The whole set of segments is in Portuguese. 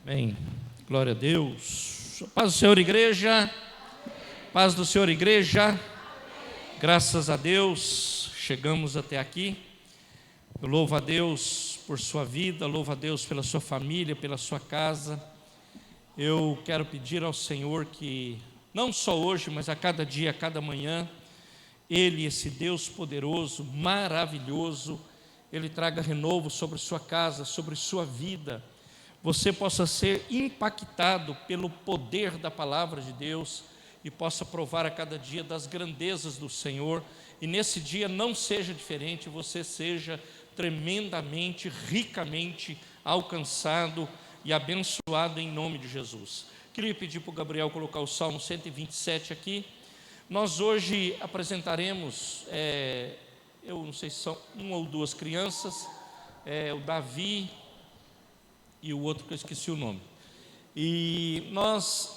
Amém. Glória a Deus. Paz do Senhor, igreja. Paz do Senhor, igreja. Graças a Deus, chegamos até aqui. Eu louvo a Deus por sua vida, louvo a Deus pela sua família, pela sua casa. Eu quero pedir ao Senhor que, não só hoje, mas a cada dia, a cada manhã, Ele, esse Deus poderoso, maravilhoso, Ele traga renovo sobre sua casa, sobre sua vida. Você possa ser impactado pelo poder da palavra de Deus e possa provar a cada dia das grandezas do Senhor, e nesse dia não seja diferente, você seja tremendamente, ricamente alcançado e abençoado em nome de Jesus. Queria pedir para o Gabriel colocar o Salmo 127 aqui. Nós hoje apresentaremos, eu não sei se são uma ou duas crianças, o Davi e o outro que eu esqueci o nome. E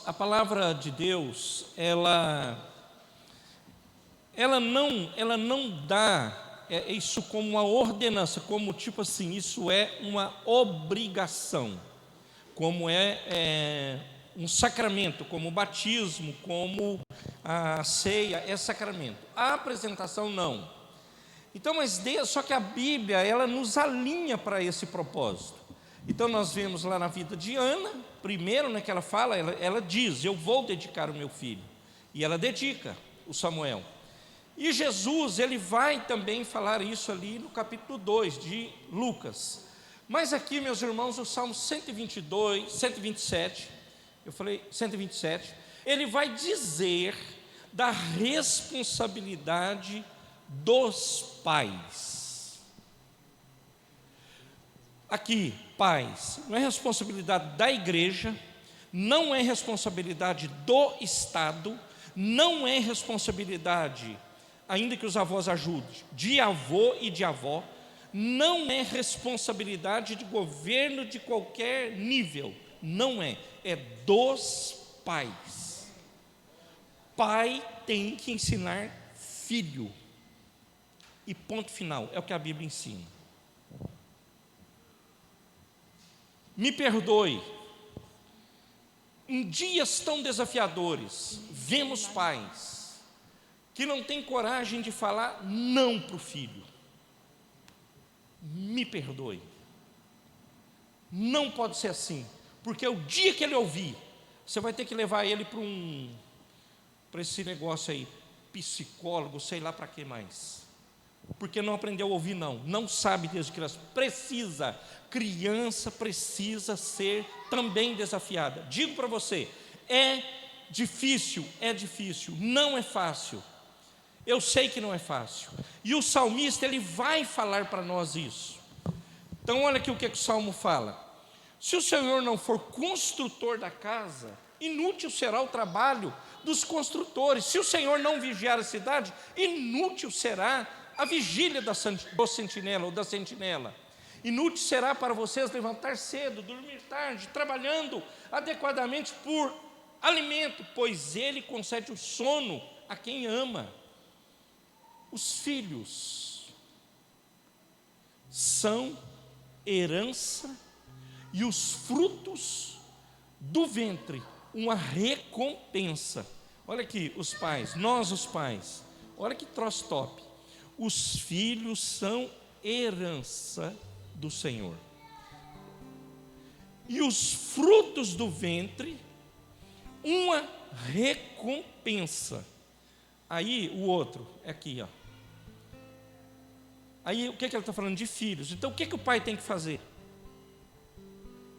a palavra de Deus, ela não dá isso como uma ordenança, como tipo assim, isso é uma obrigação, como um sacramento, como o batismo, como a ceia é sacramento. A apresentação não. Então, só que a Bíblia, ela nos alinha para esse propósito. Então nós vemos lá na vida de Ana, primeiro, que ela fala, ela diz, eu vou dedicar o meu filho, e ela dedica o Samuel. E Jesus, ele vai também falar isso ali no capítulo 2 de Lucas. Mas aqui, meus irmãos, o Salmo 127, eu falei 127, ele vai dizer da responsabilidade dos pais. Aqui, pais, não é responsabilidade da igreja, não é responsabilidade do Estado, não é responsabilidade, ainda que os avós ajudem, de avô e de avó, não é responsabilidade de governo de qualquer nível, não é dos pais. Pai tem que ensinar filho, e ponto final, é o que a Bíblia ensina. Me perdoe, em dias tão desafiadores, vemos pais que não têm coragem de falar não para o filho. Me perdoe, não pode ser assim, porque o dia que ele ouvir, você vai ter que levar ele para esse negócio aí, psicólogo, sei lá para que mais, porque não aprendeu a ouvir não sabe desde criança, criança precisa ser também desafiada. Digo para você, é difícil, não é fácil, eu sei que não é fácil, e o salmista, ele vai falar para nós isso. Então olha aqui o que o Salmo fala: se o Senhor não for construtor da casa, inútil será o trabalho dos construtores. Se o Senhor não vigiar a cidade, inútil será a vigília do sentinela ou da sentinela. Inútil será para vocês levantar cedo, dormir tarde, trabalhando adequadamente por alimento, pois Ele concede o sono a quem ama. Os filhos são herança e os frutos do ventre, uma recompensa. Olha aqui, os pais, olha que troço top. Os filhos são herança do Senhor, e os frutos do ventre, uma recompensa. Aí o outro, é aqui, ó. Aí o que ele está falando? De filhos. Então o que o pai tem que fazer?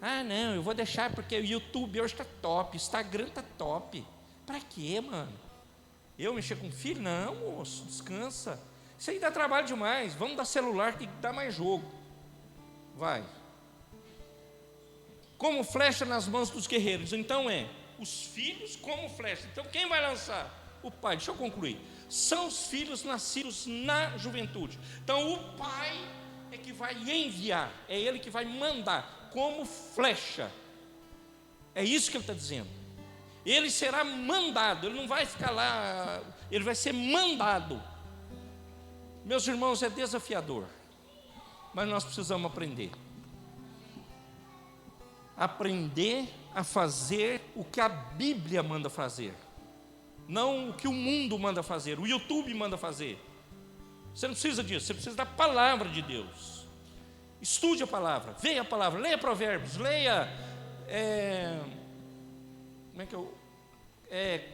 Não, eu vou deixar porque o YouTube hoje está top, Instagram está top. Para quê, mano? Eu mexer com filho? Não, moço, descansa. Isso aí dá trabalho demais. Vamos dar celular que dá mais jogo. Vai. Como flecha nas mãos dos guerreiros. Então os filhos como flecha. Então quem vai lançar? O pai. Deixa eu concluir. São os filhos nascidos na juventude. Então o pai é que vai enviar, é ele que vai mandar, como flecha. É isso que ele está dizendo. Ele será mandado, ele não vai ficar lá, ele vai ser mandado. Meus irmãos, é desafiador, mas nós precisamos aprender. aprender a fazer o que a Bíblia manda fazer, não o que o mundo manda fazer, o YouTube manda fazer. Você não precisa disso, você precisa da palavra de Deus. Estude a palavra, veja a palavra, leia Provérbios, leia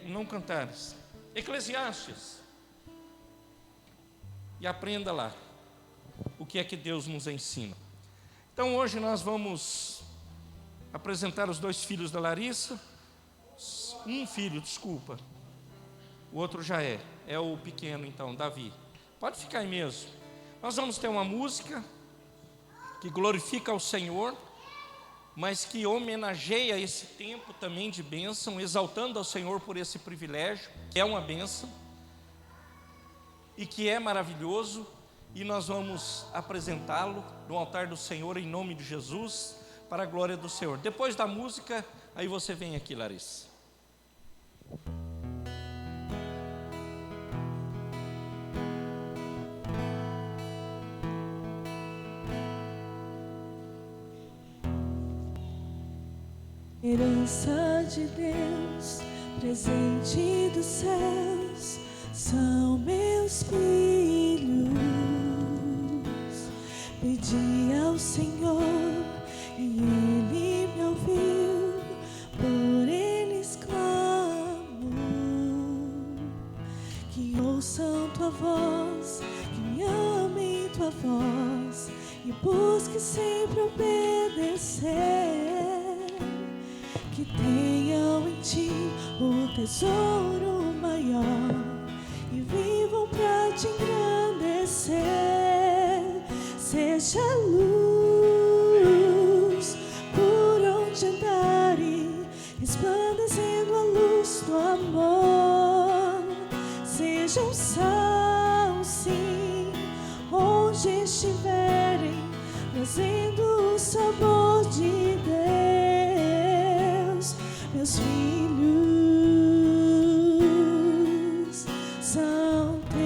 não Cantares, Eclesiastes, e aprenda lá o que é que Deus nos ensina. Então hoje nós vamos apresentar os dois filhos da Larissa. Um filho, desculpa, o outro já é o pequeno então, Davi. Pode ficar aí mesmo. Nós vamos ter uma música que glorifica ao Senhor, mas que homenageia esse tempo também de bênção, exaltando ao Senhor por esse privilégio, que é uma bênção e que é maravilhoso, e nós vamos apresentá-lo no altar do Senhor em nome de Jesus, para a glória do Senhor. Depois da música, aí você vem aqui, Larissa. Herança de Deus, presente dos céus, são meus filhos. Pedi ao Senhor e Ele me ouviu, por eles clamo. Que ouçam tua voz, que me amem tua voz, e busque sempre obedecer. Que tenham em ti o tesouro maior e vivam pra te engrandecer. Seja luz por onde andarem, resplandecendo a luz do amor. Sejam sal, sim, onde estiverem, trazendo o sabor de Deus. Meus filhos são teus,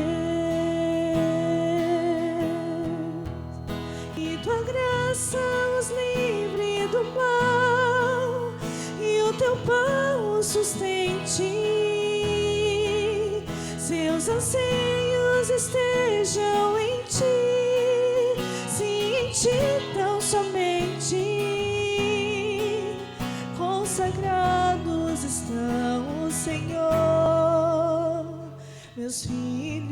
e tua graça os livre do mal, e o teu pão os sustente. Seus anseios estejam em ti, se em ti tão somente consagrados estão o Senhor. Meus filhos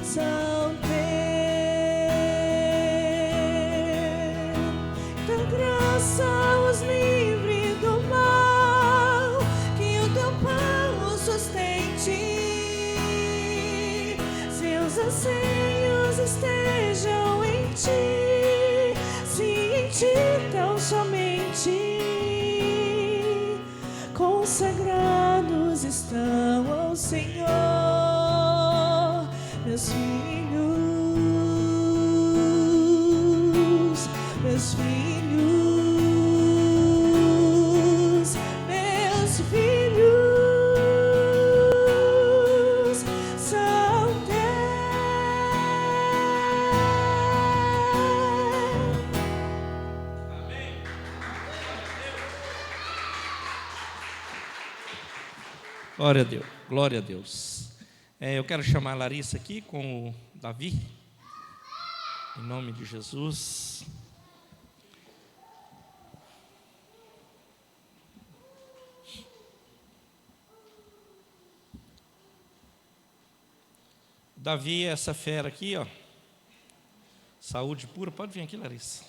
são teus, tua graça os livre do mal, que o teu pão os sustente. Seus anseios estejam em ti, se em ti tão somente consagrados estão ao Senhor. Meus filhos, meus filhos, meus filhos são Glória a Deus, glória a Deus. Eu quero chamar a Larissa aqui com o Davi, em nome de Jesus. Davi é essa fera aqui, ó. Saúde pura. Pode vir aqui, Larissa.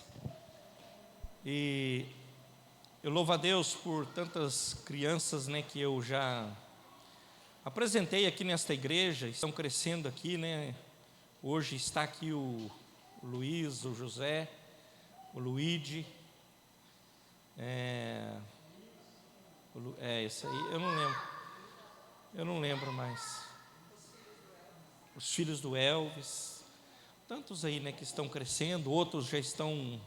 E eu louvo a Deus por tantas crianças, né, que eu já apresentei aqui nesta igreja, estão crescendo aqui, né? Hoje está aqui o Luiz, o José, o Luigi, esse aí, eu não lembro mais. Os filhos do Elvis, tantos aí, né, que estão crescendo, outros já estão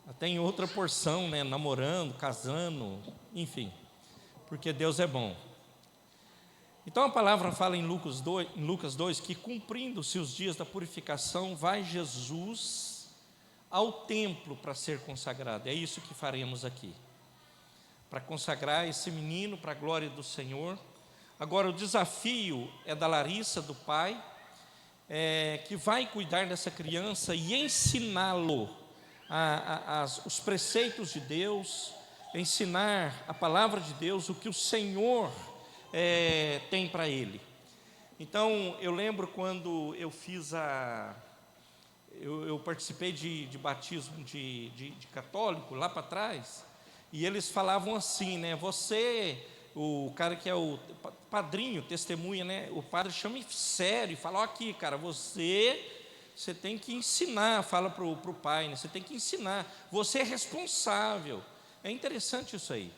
até em outra porção, né, namorando, casando, enfim, porque Deus é bom. Então a palavra fala em Lucas 2 que, cumprindo-se os dias da purificação, vai Jesus ao templo para ser consagrado. É isso que faremos aqui, para consagrar esse menino para a glória do Senhor. Agora o desafio é da Larissa, do pai, que vai cuidar dessa criança e ensiná-lo os preceitos de Deus, ensinar a palavra de Deus, o que o Senhor tem para ele. Então eu lembro quando eu fiz eu participei de batismo de católico lá para trás, e eles falavam assim, né? Você, o cara que é o padrinho, testemunha, né? O padre chama sério e fala: ó, aqui, cara, você tem que ensinar, fala para o pai, né? Você tem que ensinar, você é responsável. É interessante isso aí,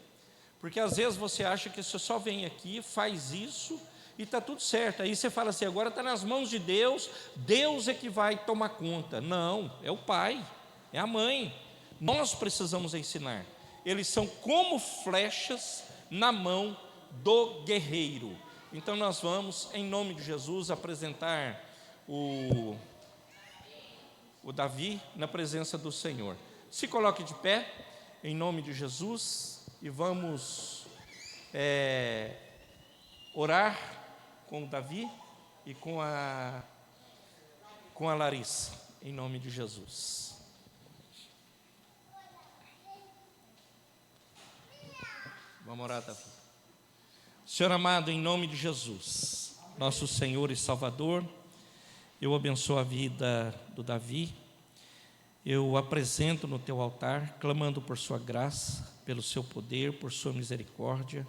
porque às vezes você acha que você só vem aqui, faz isso e está tudo certo. Aí você fala assim: agora está nas mãos de Deus, Deus é que vai tomar conta. Não, é o pai, é a mãe. Nós precisamos ensinar. Eles são como flechas na mão do guerreiro. Então nós vamos, em nome de Jesus, apresentar o Davi na presença do Senhor. Se coloque de pé, em nome de Jesus, e vamos orar com o Davi e com a Larissa, em nome de Jesus. Vamos orar, Davi. Senhor amado, em nome de Jesus, nosso Senhor e Salvador, eu abençoo a vida do Davi, eu apresento no teu altar, clamando por sua graça, pelo seu poder, por sua misericórdia.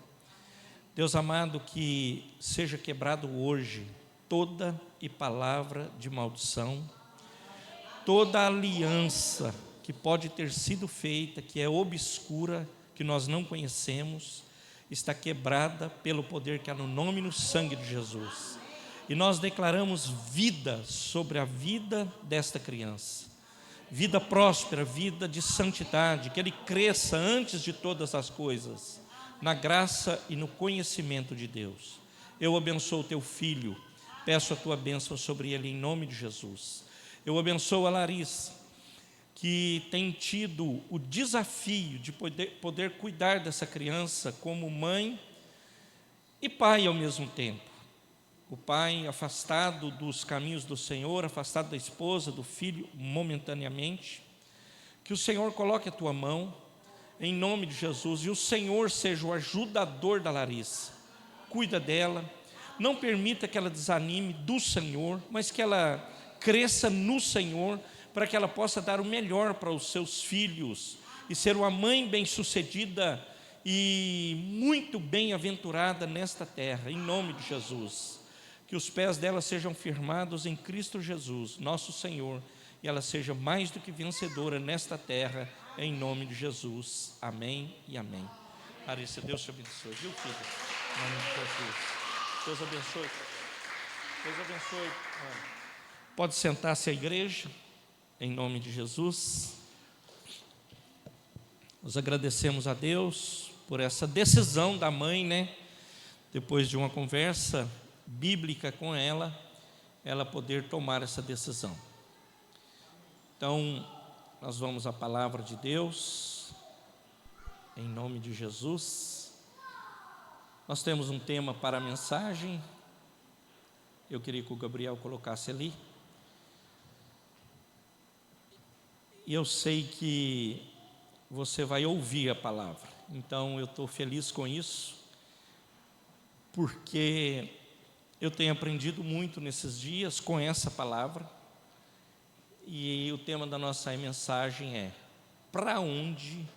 Deus amado, que seja quebrado hoje toda e palavra de maldição, toda aliança que pode ter sido feita, que é obscura, que nós não conhecemos, está quebrada pelo poder que há no nome e no sangue de Jesus. E nós declaramos vida sobre a vida desta criança, vida próspera, vida de santidade, que ele cresça antes de todas as coisas, na graça e no conhecimento de Deus. Eu abençoo o teu filho, peço a tua bênção sobre ele em nome de Jesus. Eu abençoo a Larissa, que tem tido o desafio de poder cuidar dessa criança como mãe e pai ao mesmo tempo. O pai afastado dos caminhos do Senhor, afastado da esposa, do filho momentaneamente. Que o Senhor coloque a tua mão em nome de Jesus, e o Senhor seja o ajudador da Larissa. Cuida dela, não permita que ela desanime do Senhor, mas que ela cresça no Senhor, para que ela possa dar o melhor para os seus filhos, e ser uma mãe bem-sucedida e muito bem-aventurada nesta terra, em nome de Jesus. Que os pés dela sejam firmados em Cristo Jesus, nosso Senhor, e ela seja mais do que vencedora nesta terra, em nome de Jesus. Amém e amém. Larissa, Deus te abençoe, viu, filho? Em nome de Jesus. Deus abençoe. Deus abençoe. Pode sentar-se a igreja, em nome de Jesus. Nós agradecemos a Deus por essa decisão da mãe, né? Depois de uma conversa bíblica com ela poder tomar essa decisão. Então, nós vamos à palavra de Deus, em nome de Jesus. Nós temos um tema para a mensagem, eu queria que o Gabriel colocasse ali. E eu sei que você vai ouvir a palavra, então eu estou feliz com isso, porque eu tenho aprendido muito nesses dias com essa palavra. E o tema da nossa mensagem é: para onde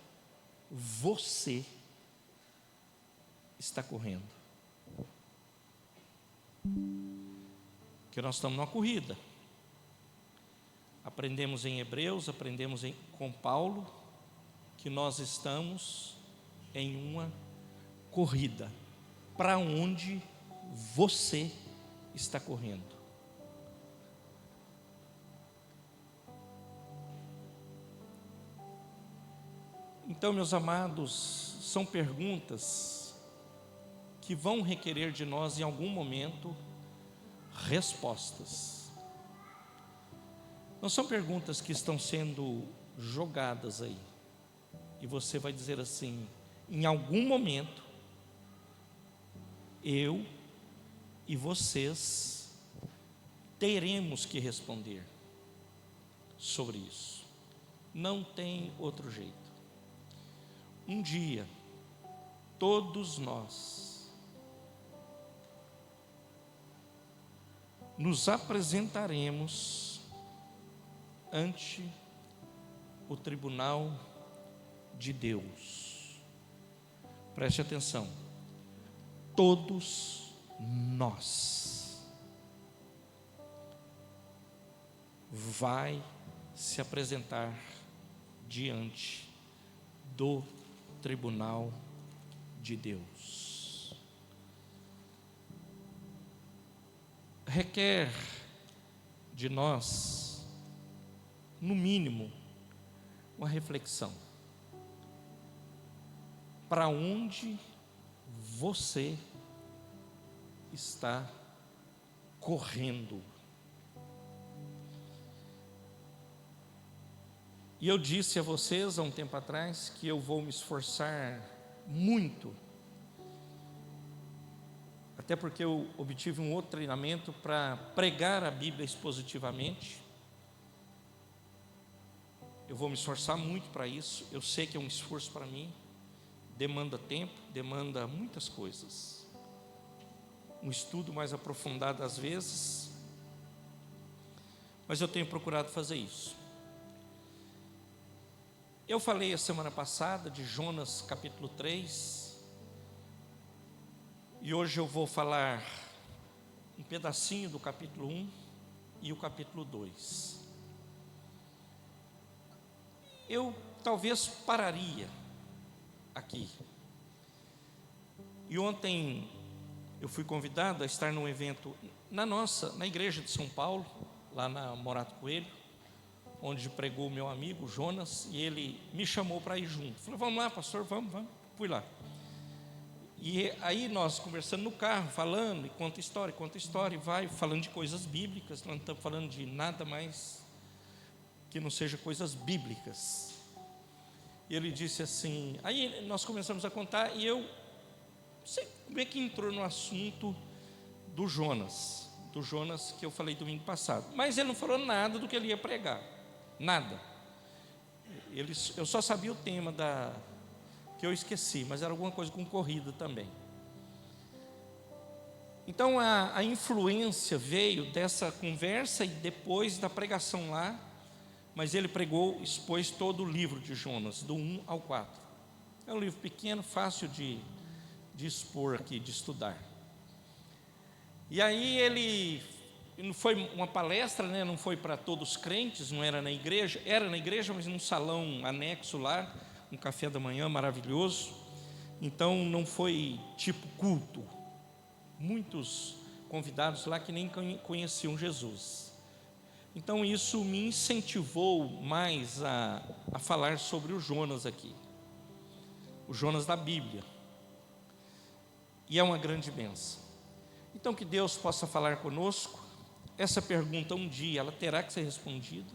você está correndo? Porque nós estamos numa corrida. Aprendemos em Hebreus, com Paulo, que nós estamos em uma corrida. Para onde você está correndo? Então, meus amados, são perguntas que vão requerer de nós, em algum momento, respostas. Não são perguntas que estão sendo jogadas aí. E você vai dizer assim: em algum momento, eu e vocês teremos que responder sobre isso. Não tem outro jeito. Um dia, todos nós nos apresentaremos ante o tribunal de Deus. Preste atenção. Todos nós vai se apresentar diante do tribunal de Deus. Requer de nós, no mínimo, uma reflexão. Para onde você está correndo? E eu disse a vocês há um tempo atrás que eu vou me esforçar muito, até porque eu obtive um outro treinamento para pregar a Bíblia expositivamente. Eu vou me esforçar muito para isso. Eu sei que é um esforço para mim, demanda tempo, demanda muitas coisas, um estudo mais aprofundado às vezes, mas eu tenho procurado fazer isso. Eu falei a semana passada de Jonas capítulo 3, e hoje eu vou falar um pedacinho do capítulo 1 e o capítulo 2. Eu talvez pararia aqui. E ontem eu fui convidado a estar num evento na igreja de São Paulo, lá na Morato Coelho, onde pregou o meu amigo Jonas, e ele me chamou para ir junto. Falei: vamos lá, pastor, vamos. Fui lá. E aí nós conversando no carro, falando, e conta história, e vai falando de coisas bíblicas. Nós não estamos falando de nada mais que não seja coisas bíblicas. E ele disse assim, aí nós começamos a contar, e eu não sei como é que entrou no assunto do Jonas que eu falei domingo passado, mas ele não falou nada do que ele ia pregar, nada. Eu só sabia o tema que eu esqueci, mas era alguma coisa com corrida também. Então a influência veio dessa conversa e depois da pregação lá. Mas ele expôs todo o livro de Jonas, do 1 ao 4. É um livro pequeno, fácil de expor aqui, de estudar. E aí não foi uma palestra, né? Não foi para todos os crentes, não era na igreja. Era na igreja, mas num salão anexo lá, um café da manhã maravilhoso. Então não foi tipo culto. Muitos convidados lá que nem conheciam Jesus. Então isso me incentivou mais a falar sobre o Jonas aqui, o Jonas da Bíblia, e é uma grande bênção. Então que Deus possa falar conosco. Essa pergunta um dia ela terá que ser respondida.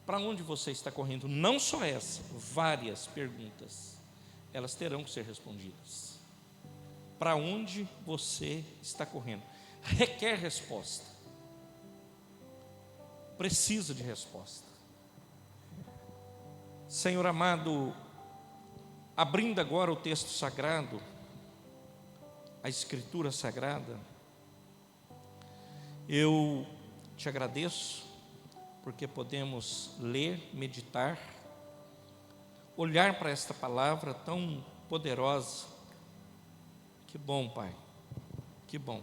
Para onde você está correndo? Não só essa, várias perguntas, elas terão que ser respondidas. Para onde você está correndo? Requer resposta. Precisa de resposta. Senhor amado, abrindo agora o texto sagrado, a Escritura Sagrada, eu te agradeço, porque podemos ler, meditar, olhar para esta palavra tão poderosa. Que bom, Pai, que bom.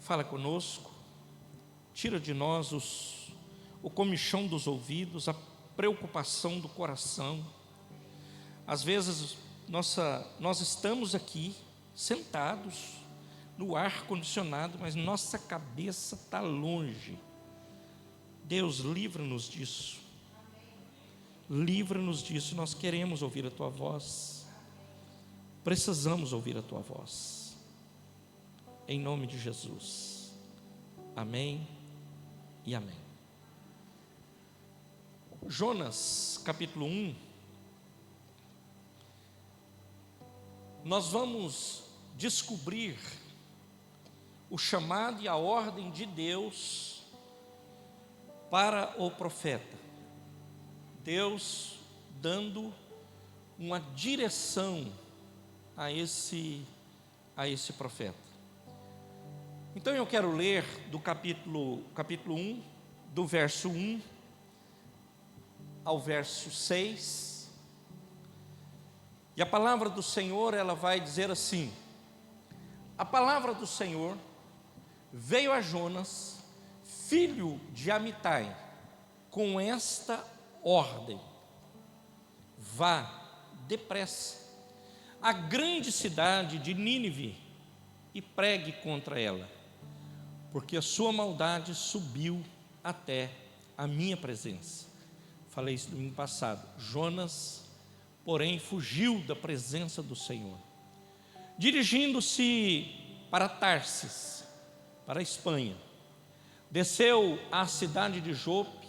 Fala conosco. Tira de nós o comichão dos ouvidos, a preocupação do coração. Às vezes nós estamos aqui sentados no ar condicionado, mas nossa cabeça está longe. Deus, livra-nos disso. Livra-nos disso. Nós queremos ouvir a Tua voz. Precisamos ouvir a Tua voz. Em nome de Jesus. Amém e amém. Jonas, capítulo 1, nós vamos descobrir o chamado e a ordem de Deus para o profeta. Deus dando uma direção a esse profeta. Então eu quero ler do capítulo 1, do verso 1 ao verso 6. E a palavra do Senhor, ela vai dizer assim: a palavra do Senhor veio a Jonas, filho de Amitai, com esta ordem: vá depressa à grande cidade de Nínive e pregue contra ela, porque a sua maldade subiu até a minha presença. Falei isso domingo passado. Jonas, porém, fugiu da presença do Senhor. Dirigindo-se para Tarsis, para a Espanha, desceu à cidade de Jope,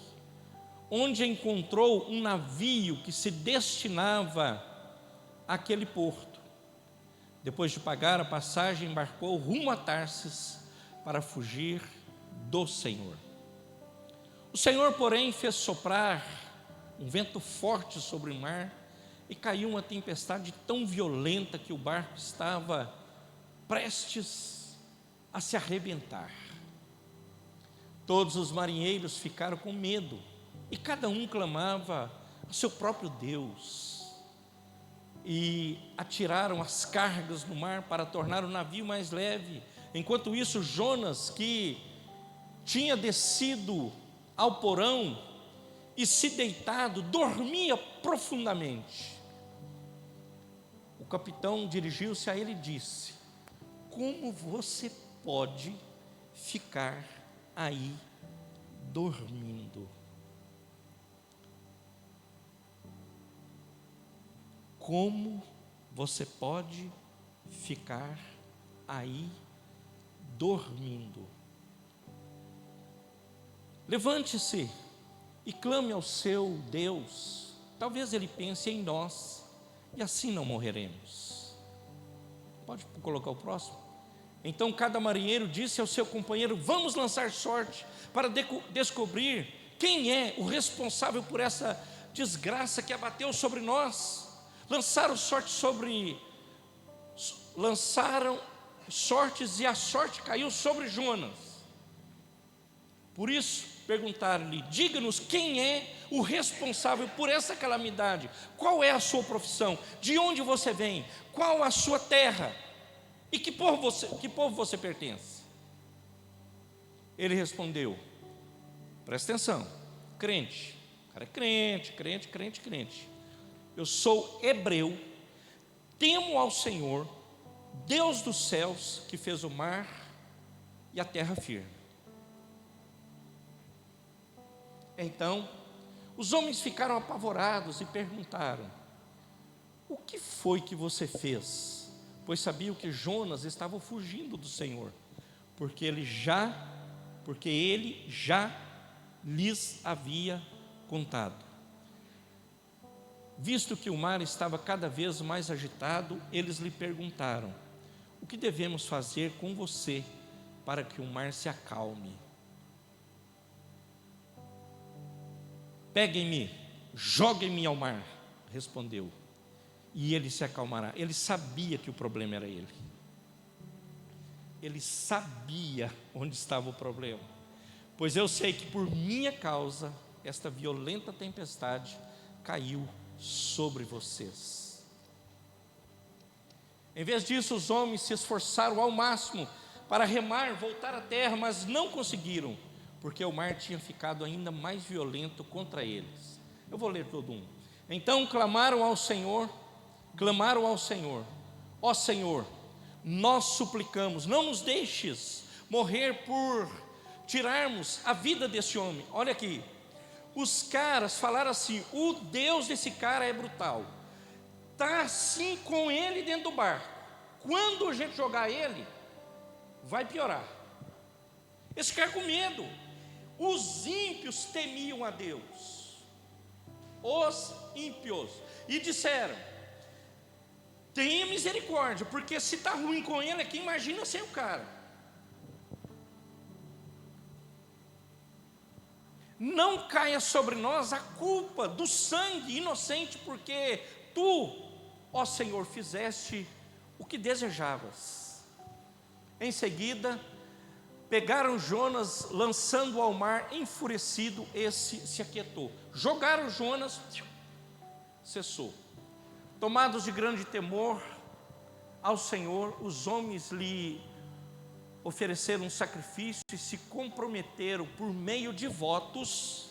onde encontrou um navio que se destinava àquele porto. Depois de pagar a passagem, embarcou rumo a Tarsis para fugir do Senhor. O Senhor, porém, fez soprar um vento forte sobre o mar e caiu uma tempestade tão violenta que o barco estava prestes a se arrebentar. Todos os marinheiros ficaram com medo e cada um clamava ao seu próprio Deus, e atiraram as cargas no mar para tornar o navio mais leve. Enquanto isso, Jonas, que tinha descido ao porão e se deitado, dormia profundamente. O capitão dirigiu-se a ele e disse: como você pode ficar aí dormindo? Como você pode ficar aí dormindo? Levante-se e clame ao seu Deus, talvez ele pense em nós, e assim não morreremos. Pode colocar o próximo? Então cada marinheiro disse ao seu companheiro: vamos lançar sorte para descobrir quem é o responsável por essa desgraça que abateu sobre nós. Lançaram sortes e a sorte caiu sobre Jonas. Por isso perguntaram-lhe: diga-nos quem é o responsável por essa calamidade, qual é a sua profissão, de onde você vem, qual a sua terra e que povo você pertence. Ele respondeu: presta atenção, crente, o cara é crente. Eu sou hebreu, temo ao Senhor, Deus dos céus, que fez o mar e a terra firme. Então, os homens ficaram apavorados e perguntaram: o que foi que você fez? Pois sabiam que Jonas estava fugindo do Senhor, porque ele já lhes havia contado. Visto que o mar estava cada vez mais agitado, eles lhe perguntaram: o que devemos fazer com você para que o mar se acalme? Peguem-me, joguem-me ao mar, respondeu, e ele se acalmará. Ele sabia que o problema era ele. Ele sabia onde estava o problema. Pois eu sei que por minha causa esta violenta tempestade caiu sobre vocês. Em vez disso, os homens se esforçaram ao máximo para remar, voltar à terra, mas não conseguiram, porque o mar tinha ficado ainda mais violento contra eles. Eu vou ler todo um. Então clamaram ao Senhor: ó Senhor, nós suplicamos, não nos deixes morrer por tirarmos a vida desse homem. Olha aqui, os caras falaram assim: o Deus desse cara é brutal, está assim com ele dentro do barco, quando a gente jogar ele, vai piorar. Esse cara com medo. Os ímpios temiam a Deus, os ímpios, e disseram: tenha misericórdia, porque se está ruim com ele aqui, imagina sem o cara. Não caia sobre nós a culpa do sangue inocente, porque tu, ó Senhor, fizeste o que desejavas. Em seguida, pegaram Jonas, lançando ao mar, enfurecido, esse se aquietou. Jogaram Jonas, cessou. Tomados de grande temor ao Senhor, os homens lhe ofereceram um sacrifício e se comprometeram por meio de votos.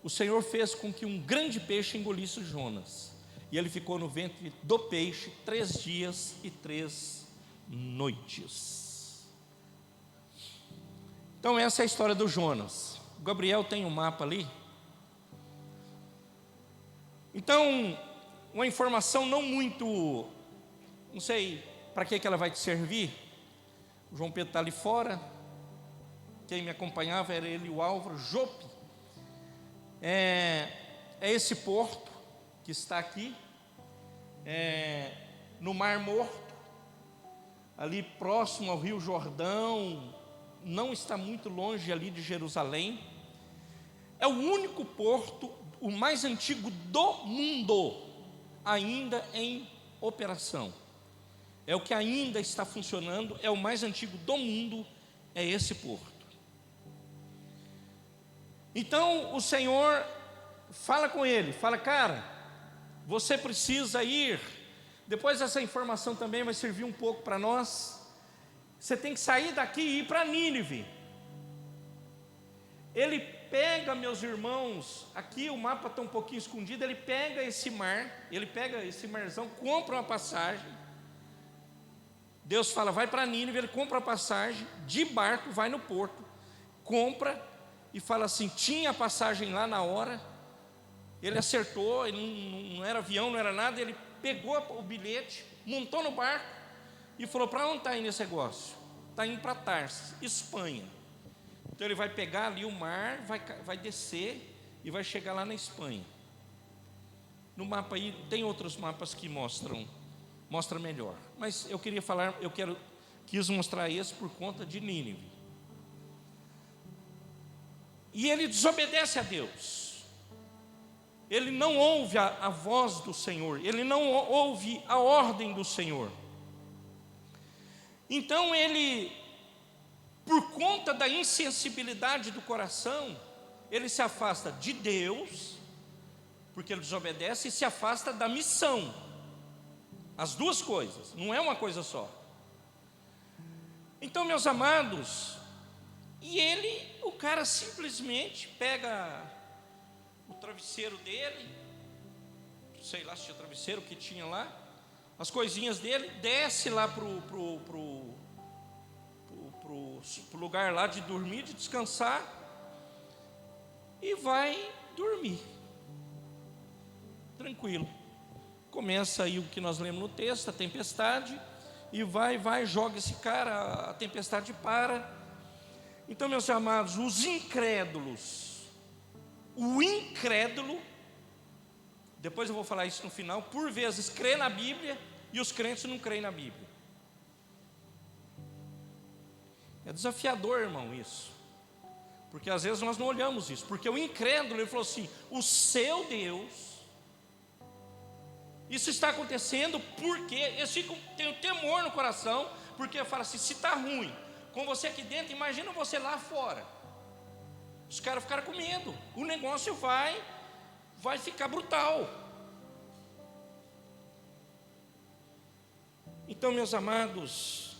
O Senhor fez com que um grande peixe engolisse Jonas, e ele ficou no ventre do peixe 3 dias e 3 noites. Então essa é a história do Jonas. O Gabriel tem um mapa ali. Então, uma informação não muito, não sei para que ela vai te servir. O João Pedro está ali fora. Quem me acompanhava era ele e o Álvaro. Jope é esse porto que está aqui, no Mar Morto, ali próximo ao Rio Jordão, não está muito longe ali de Jerusalém. É o único porto, o mais antigo do mundo, ainda em operação. É o que ainda está funcionando, é o mais antigo do mundo, é esse porto. Então o Senhor fala com ele, fala: cara, você precisa ir. Depois essa informação também vai servir um pouco para nós. Você tem que sair daqui e ir para Nínive. Ele pega, meus irmãos, aqui o mapa está um pouquinho escondido. Ele pega esse mar, ele pega esse marzão, compra uma passagem. Deus fala: vai para Nínive. Ele compra a passagem de barco, vai no porto, compra e fala assim: tinha a passagem lá na hora. Ele acertou, ele não era avião, não era nada. Ele pegou o bilhete, montou no barco e falou: para onde está indo esse negócio? Está indo para Tarsis, Espanha. Então ele vai pegar ali o mar, vai descer e vai chegar lá na Espanha. No mapa aí, tem outros mapas que mostra melhor, mas eu queria falar, quis mostrar esse por conta de Nínive. E ele desobedece a Deus, ele não ouve a voz do Senhor, ele não ouve a ordem do Senhor. Então ele, por conta da insensibilidade do coração, ele se afasta de Deus, porque ele desobedece, e se afasta da missão. As duas coisas, não é uma coisa só. Então, meus amados, o cara simplesmente pega o travesseiro dele, sei lá se tinha travesseiro, o que tinha lá, as coisinhas dele, desce lá pro lugar lá de dormir, de descansar, e vai dormir, tranquilo. Começa aí o que nós lemos no texto, a tempestade, e vai, joga esse cara, a tempestade para. Então, meus amados, os incrédulos, o incrédulo, depois eu vou falar isso no final, por vezes crê na Bíblia e os crentes não creem na Bíblia. É desafiador, irmão, isso, porque às vezes nós não olhamos isso, porque o incrédulo, ele falou assim: o seu Deus. Isso está acontecendo porque eles têm um temor no coração, porque fala assim: se está ruim com você aqui dentro, imagina você lá fora. Os caras ficaram com medo, o negócio vai ficar brutal. Então, meus amados,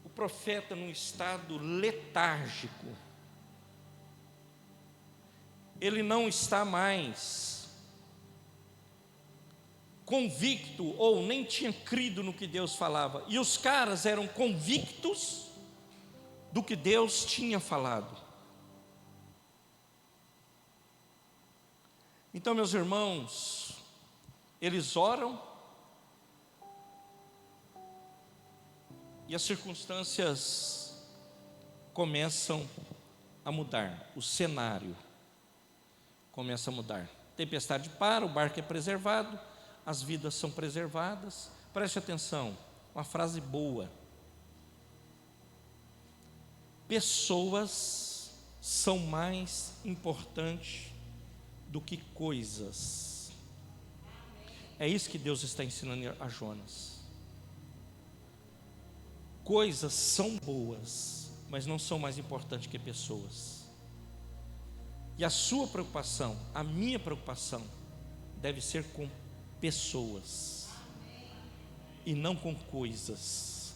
o profeta num estado letárgico, ele não está mais convicto, ou nem tinha crido no que Deus falava, e os caras eram convictos do que Deus tinha falado. Então, meus irmãos, eles oram, e as circunstâncias começam a mudar, o cenário. começa a mudar. Tempestade para, o barco é preservado, as vidas são preservadas. Preste atenção, uma frase boa. Pessoas são mais importantes do que coisas. É isso que Deus está ensinando a Jonas. Coisas são boas, mas não são mais importantes que pessoas. E a sua preocupação, a minha preocupação, deve ser com pessoas e não com coisas.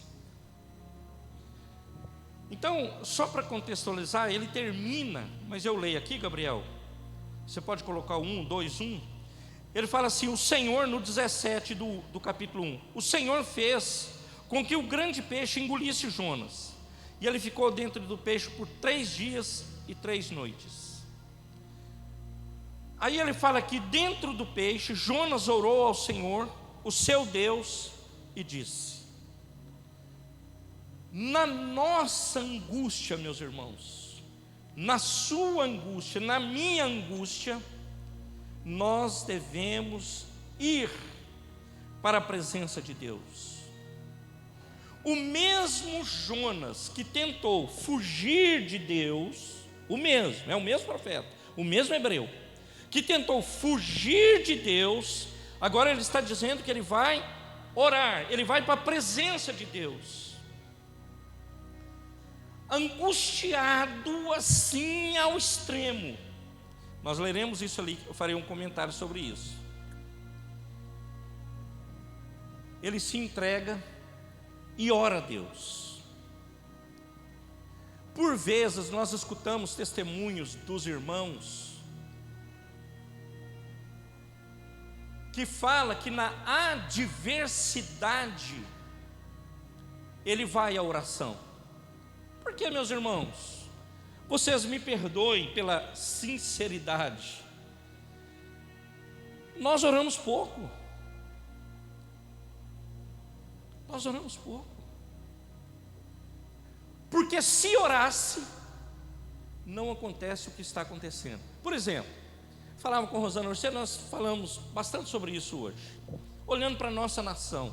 Então, só para contextualizar, ele termina, mas eu leio aqui, Gabriel, você pode colocar o 1, 2, 1. Ele fala assim: o Senhor, no 17 do capítulo 1, o Senhor fez com que o grande peixe engolisse Jonas, e ele ficou dentro do peixe por 3 dias e 3 noites. Aí ele fala que dentro do peixe, Jonas orou ao Senhor, o seu Deus, e disse: na nossa angústia, meus irmãos, na sua angústia, na minha angústia, nós devemos ir para a presença de Deus. O mesmo Jonas que tentou fugir de Deus, é o mesmo profeta, o mesmo hebreu, que tentou fugir de Deus, agora ele está dizendo que ele vai orar, ele vai para a presença de Deus, angustiado assim ao extremo. Nós leremos isso ali, eu farei um comentário sobre isso. Ele se entrega e ora a Deus. Por vezes nós escutamos testemunhos dos irmãos que fala que na adversidade ele vai à oração. Por que, meus irmãos? Vocês me perdoem pela sinceridade, nós oramos pouco. Nós oramos pouco. Porque se orasse, não acontece o que está acontecendo. Por exemplo, falava com Rosana, nós falamos bastante sobre isso hoje. Olhando para a nossa nação,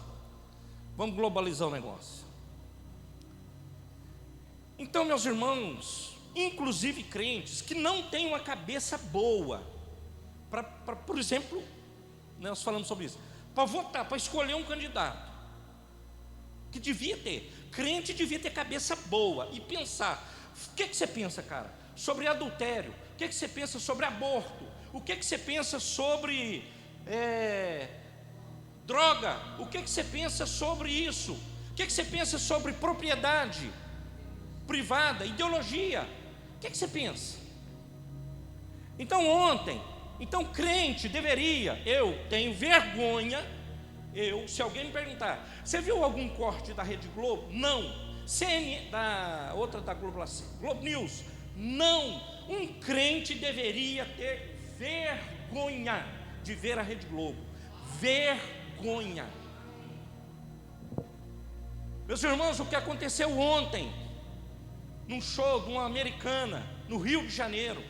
vamos globalizar o negócio. Então, meus irmãos, inclusive crentes que não têm uma cabeça boa, por exemplo, nós falamos sobre isso, para votar, para escolher um candidato, que devia ter, crente devia ter cabeça boa e pensar. O que você pensa, cara, sobre adultério? O que você pensa sobre aborto? O que você pensa sobre droga? O que você pensa sobre isso? O que você pensa sobre propriedade privada, ideologia? O que você pensa? Então crente deveria, eu tenho vergonha, se alguém me perguntar, você viu algum corte da Rede Globo? Não. Da outra da Globo News? Não. Um crente deveria ter vergonha de ver a Rede Globo. Vergonha. Meus irmãos, o que aconteceu ontem num show de uma americana no Rio de Janeiro,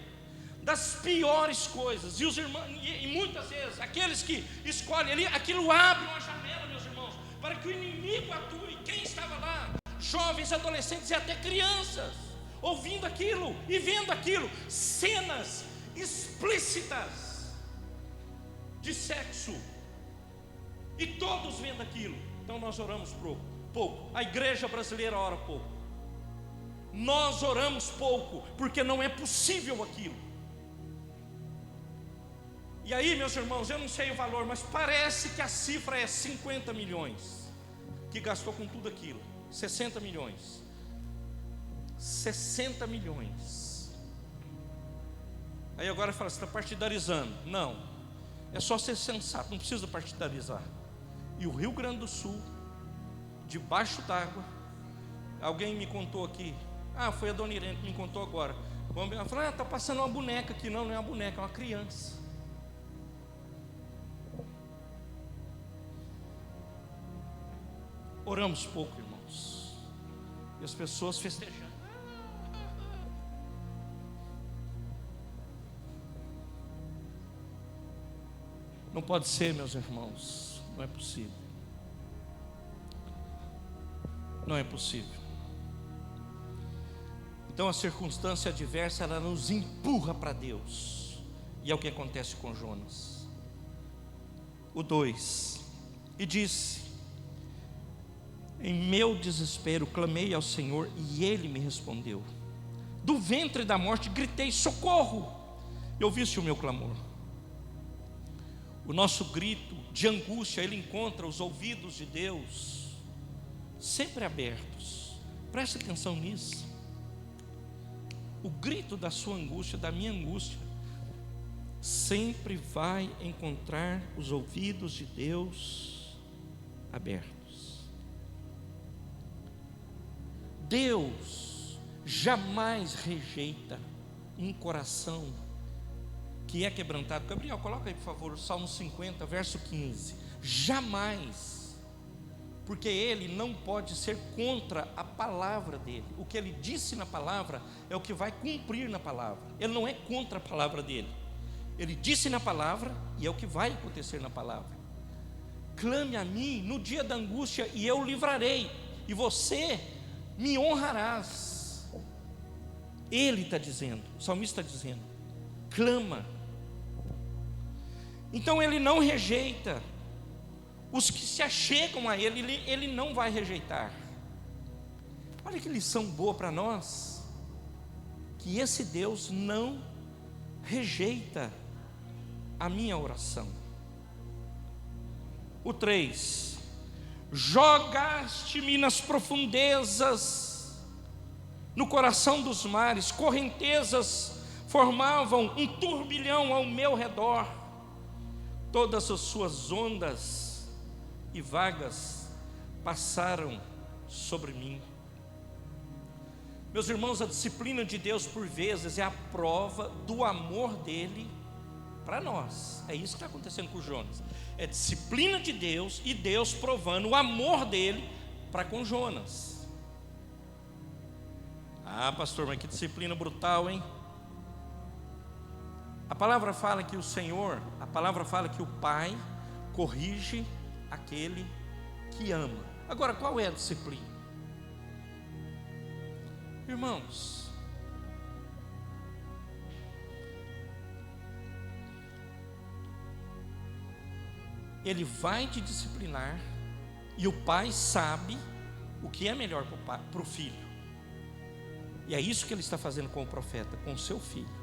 das piores coisas, e os irmãos, e muitas vezes aqueles que escolhem ali, aquilo abre uma janela, meus irmãos, para que o inimigo atue. Quem estava lá? Jovens, adolescentes e até crianças, ouvindo aquilo e vendo aquilo, cenas explícitas de sexo, e todos vendo aquilo. Então nós oramos pouco. A igreja brasileira ora pouco. Nós oramos pouco, porque não é possível aquilo. E aí, meus irmãos, eu não sei o valor, mas parece que a cifra é 50 milhões, que gastou com tudo aquilo. 60 milhões. 60 milhões. Aí agora fala, você está partidarizando. Não, é só ser sensato, não precisa partidarizar. E o Rio Grande do Sul, debaixo d'água, alguém me contou aqui, foi a dona Irene que me contou agora. Ela falou, está passando uma boneca aqui. Não é uma boneca, é uma criança. Oramos pouco, irmãos, e as pessoas festejando. Não pode ser, meus irmãos, não é possível. Não é possível. Então a circunstância adversa, ela nos empurra para Deus. E é o que acontece com Jonas. O 2: e disse: em meu desespero clamei ao Senhor, e Ele me respondeu. Do ventre da morte gritei: socorro! E ouviste o meu clamor. O nosso grito de angústia, ele encontra os ouvidos de Deus sempre abertos. Preste atenção nisso. O grito da sua angústia, da minha angústia, sempre vai encontrar os ouvidos de Deus abertos. Deus jamais rejeita um coração que é quebrantado. Gabriel, coloca aí por favor o Salmo 50, verso 15. Jamais, porque Ele não pode ser contra a palavra dEle. O que Ele disse na palavra é o que vai cumprir na palavra. Ele não é contra a palavra dEle. Ele disse na palavra e é o que vai acontecer na palavra. Clame a mim no dia da angústia e eu o livrarei, e você me honrarás. Ele está dizendo, o salmista está dizendo: clama. Então Ele não rejeita os que se achegam a Ele, Ele não vai rejeitar. Olha que lição boa para nós, que esse Deus não rejeita a minha oração. O 3: jogaste-me nas profundezas, no coração dos mares, correntezas formavam um turbilhão ao meu redor, todas as suas ondas e vagas passaram sobre mim. Meus irmãos, a disciplina de Deus por vezes é a prova do amor dEle para nós. É isso que está acontecendo com Jonas. É disciplina de Deus e Deus provando o amor dEle para com Jonas. Ah, pastor, mas que disciplina brutal, hein? A palavra fala que o Senhor, a palavra fala que o Pai corrige aquele que ama. Agora, qual é a disciplina? Irmãos, Ele vai te disciplinar, e o pai sabe o que é melhor para o filho. E é isso que Ele está fazendo com o profeta, com o seu filho.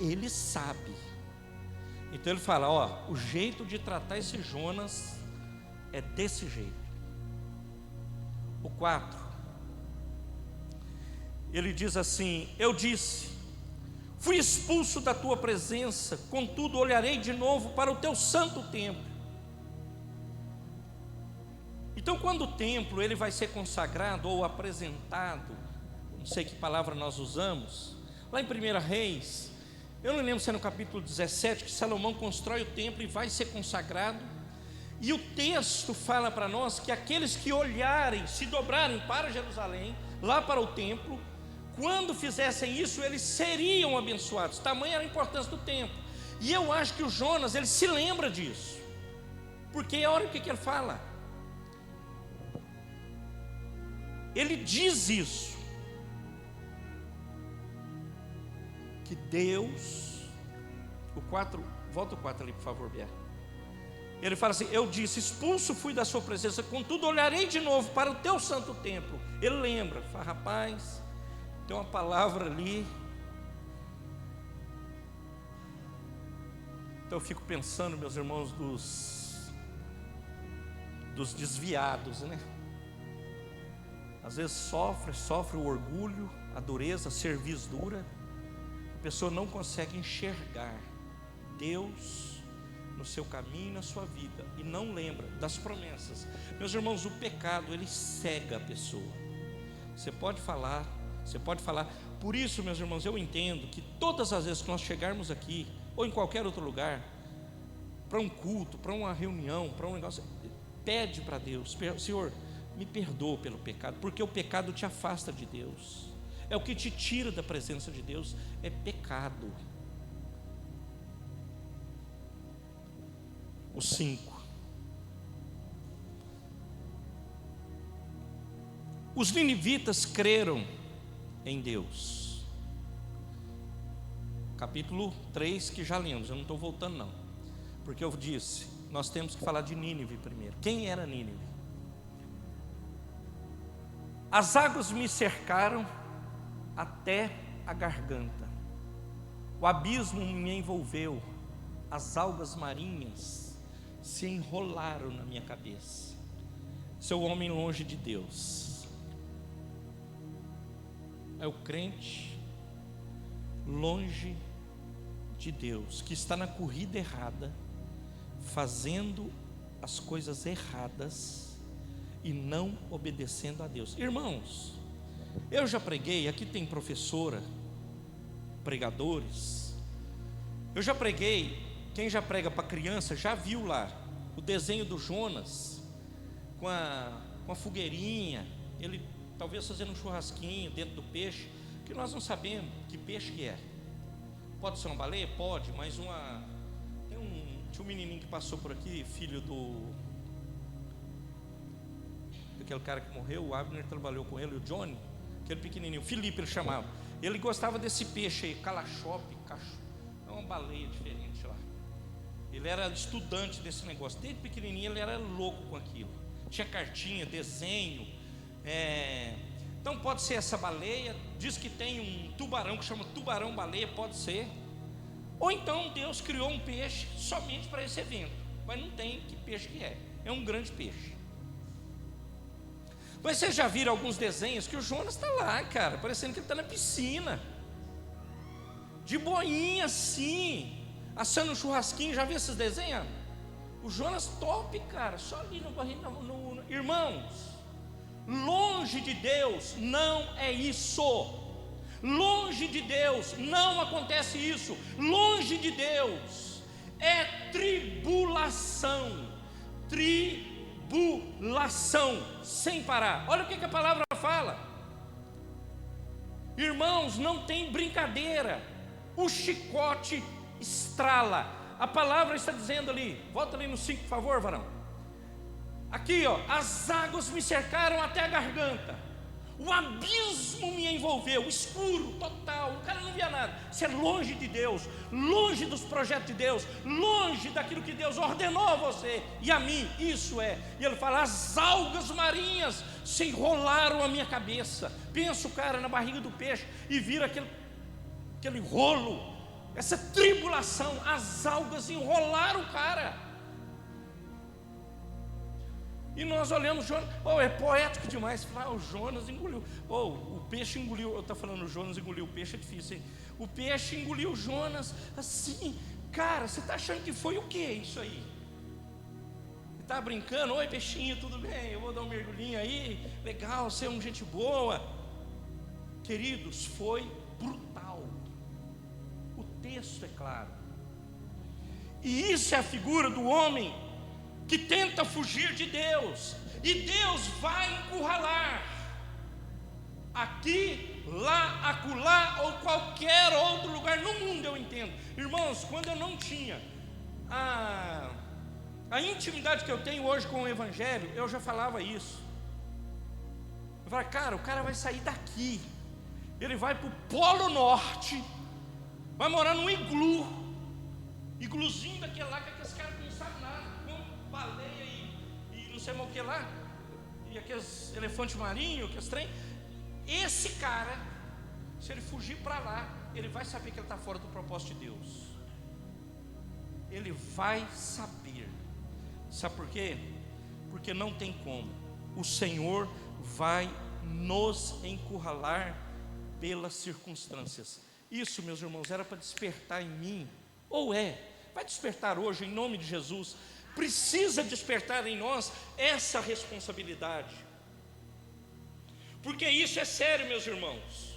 Ele sabe. Então Ele fala: ó, o jeito de tratar esse Jonas é desse jeito. O 4, Ele diz assim: eu disse, fui expulso da tua presença, contudo olharei de novo para o teu santo templo. Então, quando o templo ele vai ser consagrado ou apresentado, não sei que palavra nós usamos, lá em 1 Reis, eu não lembro se é no capítulo 17, que Salomão constrói o templo e vai ser consagrado. E o texto fala para nós que aqueles que olharem, se dobrarem para Jerusalém, lá para o templo, quando fizessem isso, eles seriam abençoados. Tamanha era a importância do templo. E eu acho que o Jonas, ele se lembra disso, porque olha o que ele fala. Ele diz isso, que Deus, o 4, volta o 4 ali por favor, Bia. Ele fala assim: eu disse, expulso fui da sua presença, contudo olharei de novo para o teu santo templo. Ele lembra, fala: rapaz, tem uma palavra ali. Então eu fico pensando, meus irmãos, dos desviados, né? Às vezes sofre o orgulho, a dureza, a cerviz dura. A pessoa não consegue enxergar Deus no seu caminho, na sua vida, e não lembra das promessas. Meus irmãos, o pecado ele cega a pessoa. Você pode falar. Por isso, meus irmãos, eu entendo que todas as vezes que nós chegarmos aqui, ou em qualquer outro lugar, para um culto, para uma reunião, para um negócio, pede para Deus: Senhor, me perdoa pelo pecado, porque o pecado te afasta de Deus. É o que te tira da presença de Deus, é pecado. o 5. Os ninivitas creram em Deus. Capítulo 3 que já lemos, eu não estou voltando não. Porque eu disse, nós temos que falar de Nínive primeiro. Quem era Nínive? As águas me cercaram até a garganta. O abismo me envolveu. As algas marinhas se enrolaram na minha cabeça. Seu homem longe de Deus. É o crente longe de Deus, que está na corrida errada, fazendo as coisas erradas e não obedecendo a Deus. Irmãos, eu já preguei, aqui tem professora, pregadores. Eu já preguei, quem já prega para criança já viu lá o desenho do Jonas com a fogueirinha, ele talvez fazendo um churrasquinho dentro do peixe, que nós não sabemos que peixe que é. Pode ser uma baleia? Pode, mas tinha um menininho que passou por aqui, filho daquele cara que morreu, o Abner trabalhou com ele, o Johnny, aquele pequenininho, Felipe ele chamava. Ele gostava desse peixe aí, calachope, é uma baleia diferente lá. Ele era estudante desse negócio, desde pequenininho ele era louco com aquilo. Tinha cartinha, desenho. Então pode ser essa baleia. Diz que tem um tubarão que chama tubarão-baleia, pode ser. Ou então Deus criou um peixe somente para esse evento, mas não tem que peixe que é. É um grande peixe. Mas vocês já viram alguns desenhos que o Jonas está lá, cara, parecendo que ele está na piscina, de boinha assim, assando um churrasquinho. Já viu esses desenhos? O Jonas top, cara, só ali no barrinho. Irmãos, longe de Deus não é isso. Longe de Deus não acontece isso. Longe de Deus é tribulação. Tribulação sem parar. Olha o que a palavra fala. Irmãos, não tem brincadeira. O chicote estrala. A palavra está dizendo ali, volta ali no 5, por favor, varão. Aqui, ó, as águas me cercaram até a garganta. O abismo me envolveu, escuro, total. O cara não via nada. Isso é longe de Deus, longe dos projetos de Deus, longe daquilo que Deus ordenou a você e a mim. Isso é. E ele fala: as algas marinhas se enrolaram a minha cabeça. Pensa o cara na barriga do peixe e vira aquele rolo, essa tribulação. As algas enrolaram o cara. E nós olhamos Jonas, é poético demais. O Jonas engoliu, o peixe engoliu. Eu estou falando, o Jonas engoliu o peixe, é difícil, hein? O peixe engoliu o Jonas, assim, cara, você está achando que foi o que isso aí? Está brincando? Oi peixinho, tudo bem? Eu vou dar um mergulhinho aí, legal, você é uma gente boa. Queridos, foi brutal. O texto é claro. E isso é a figura do homem que tenta fugir de Deus, e Deus vai encurralar, aqui, lá, acolá, ou qualquer outro lugar no mundo, eu entendo. Irmãos, quando eu não tinha a intimidade que eu tenho hoje com o Evangelho, eu já falava isso. Eu falava, cara, o cara vai sair daqui, ele vai para o Polo Norte, vai morar num igluzinho daquele lá, que aqueles caras não sabem nada, baleia e não sei mais o que lá, e aqueles elefantes marinhos, aqueles trem. Esse cara, se ele fugir para lá, ele vai saber que ele está fora do propósito de Deus. Ele vai saber. Sabe por quê? Porque não tem como. O Senhor vai nos encurralar pelas circunstâncias. Isso, meus irmãos, era para despertar em mim, ou vai despertar hoje em nome de Jesus. Precisa despertar em nós essa responsabilidade, porque isso é sério, meus irmãos.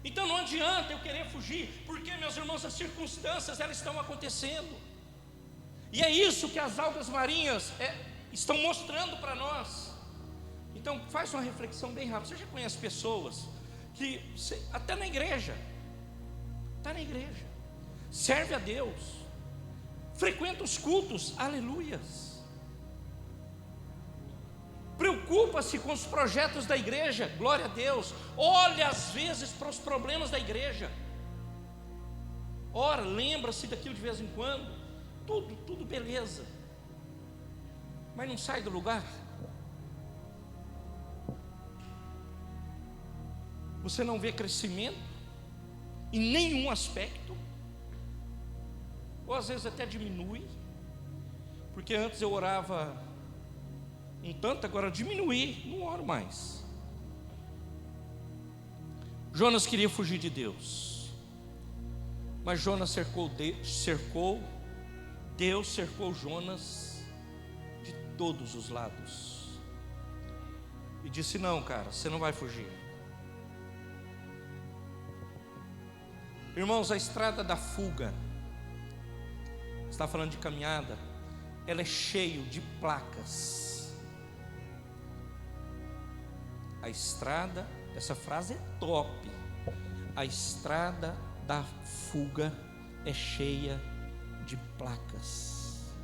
Então não adianta eu querer fugir, porque, meus irmãos, as circunstâncias elas estão acontecendo, e é isso que as algas marinhas estão mostrando para nós. Então faz uma reflexão bem rápida. Você já conhece pessoas que até na igreja, está na igreja, serve a Deus, frequenta os cultos, aleluias. Preocupa-se com os projetos da igreja, glória a Deus. Olha às vezes para os problemas da igreja. Ora, lembra-se daquilo de vez em quando. Tudo beleza. Mas não sai do lugar. Você não vê crescimento em nenhum aspecto. Ou às vezes até diminui. Porque antes eu orava um tanto, agora diminuí, não oro mais. Jonas queria fugir de Deus, mas Jonas cercou, Deus cercou Jonas de todos os lados e disse: não, cara, você não vai fugir. Irmãos, a estrada da fuga, está falando de caminhada, ela é cheia de placas. A estrada, essa frase é top. A estrada da fuga é cheia de placas.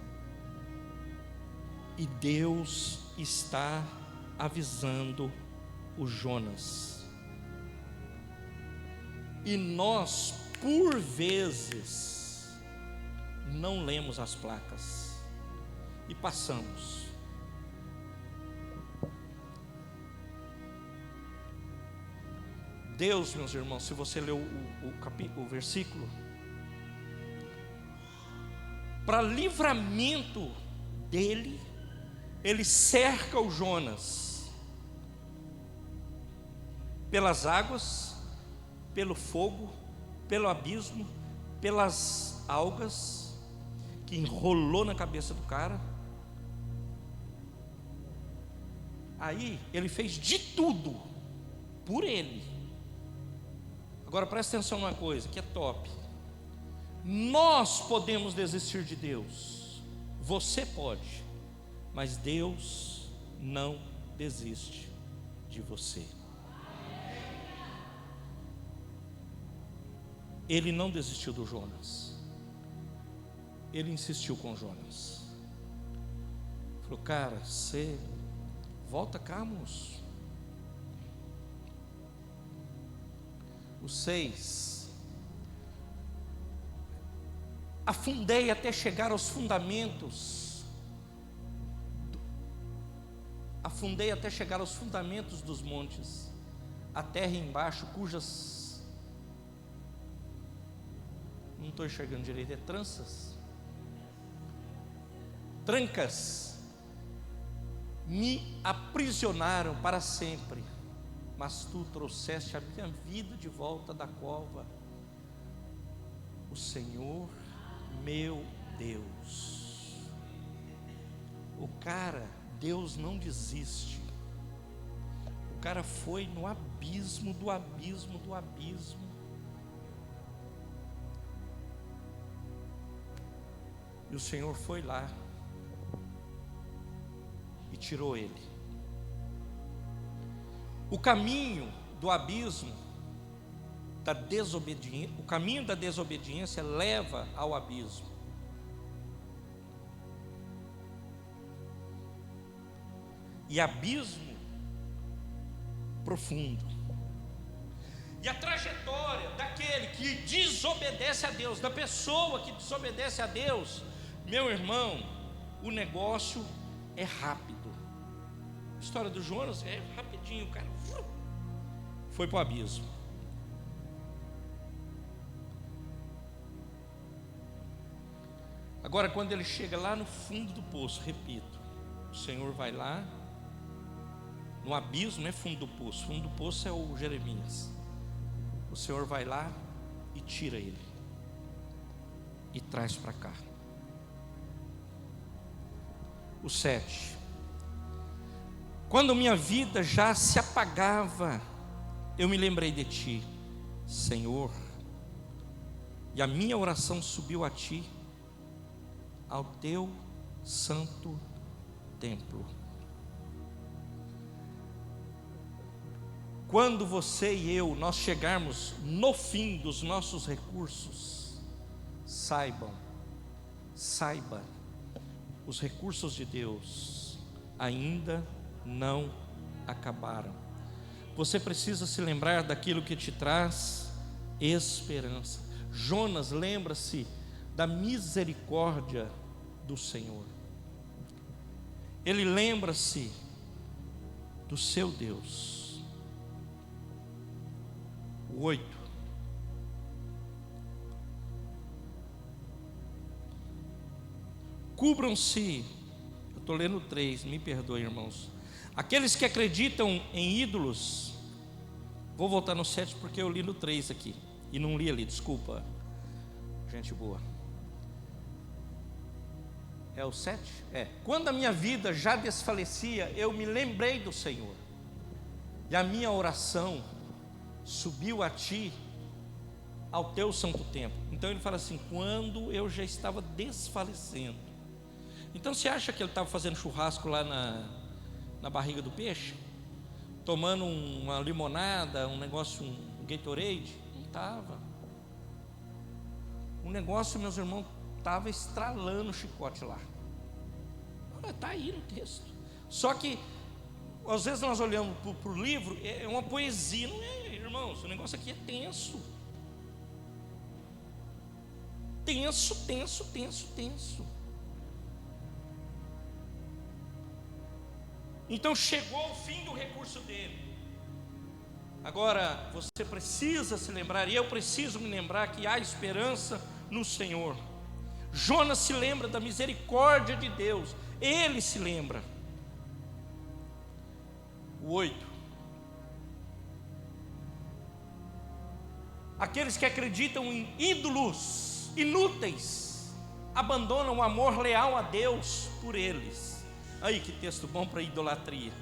E Deus está avisando o Jonas. E nós, por vezes, não lemos as placas e passamos. Deus, meus irmãos, se você ler o versículo, para livramento dele, ele cerca o Jonas pelas águas, pelo fogo, pelo abismo, pelas algas que enrolou na cabeça do cara. Aí ele fez de tudo por ele. Agora presta atenção numa coisa que é top. Nós podemos desistir de Deus. Você pode, mas Deus não desiste de você. Ele não desistiu do Jonas. Ele insistiu com Jonas. Falou: cara, você volta cá, moço. O 6: afundei até chegar aos fundamentos. Afundei até chegar aos fundamentos dos montes, a terra embaixo, cujas, não estou enxergando direito, é trancas me aprisionaram para sempre. Mas tu trouxeste a minha vida de volta da cova. O Senhor, meu Deus. O cara, Deus não desiste. O cara foi no abismo do abismo do abismo. E o Senhor foi lá e tirou ele. O caminho do abismo, da desobediência, o caminho da desobediência leva ao abismo. E abismo profundo. E a trajetória daquele que desobedece a Deus, da pessoa que desobedece a Deus, meu irmão, o negócio é rápido. A história do Jonas é rapidinho, o cara foi para o abismo. Agora, quando ele chega lá no fundo do poço, repito, o Senhor vai lá, no abismo, não é fundo do poço é o Jeremias. O Senhor vai lá e tira ele e traz para cá. O 7: quando minha vida já se apagava, eu me lembrei de ti, Senhor, e a minha oração subiu a ti, ao teu santo templo. Quando você e eu, nós chegarmos no fim dos nossos recursos, saibam, saiba, os recursos de Deus ainda não acabaram. Você precisa se lembrar daquilo que te traz esperança. Jonas lembra-se da misericórdia do Senhor. Ele lembra-se do seu Deus. 8. Cubram-se, eu estou lendo 3, me perdoem, irmãos. Aqueles que acreditam em ídolos, vou voltar no 7 porque eu li no 3 aqui, e não li ali, desculpa, gente boa. É o 7? É. Quando a minha vida já desfalecia, eu me lembrei do Senhor, e a minha oração subiu a ti, ao teu santo templo. Então ele fala assim: quando eu já estava desfalecendo. Então você acha que ele estava fazendo churrasco lá na barriga do peixe? Tomando uma limonada, um negócio, um Gatorade? Não estava. O negócio, meus irmãos, estava estralando o chicote lá. Está aí no texto. Só que às vezes nós olhamos para o livro, é uma poesia. Não é, irmãos, o negócio aqui é tenso. Tenso, tenso, tenso, tenso. Então chegou o fim do recurso dele. Agora você precisa se lembrar, e eu preciso me lembrar, que há esperança no Senhor. Jonas se lembra da misericórdia de Deus. Ele se lembra. O 8. Aqueles que acreditam em ídolos inúteis abandonam o amor leal a Deus por eles. Aí que texto bom para idolatria.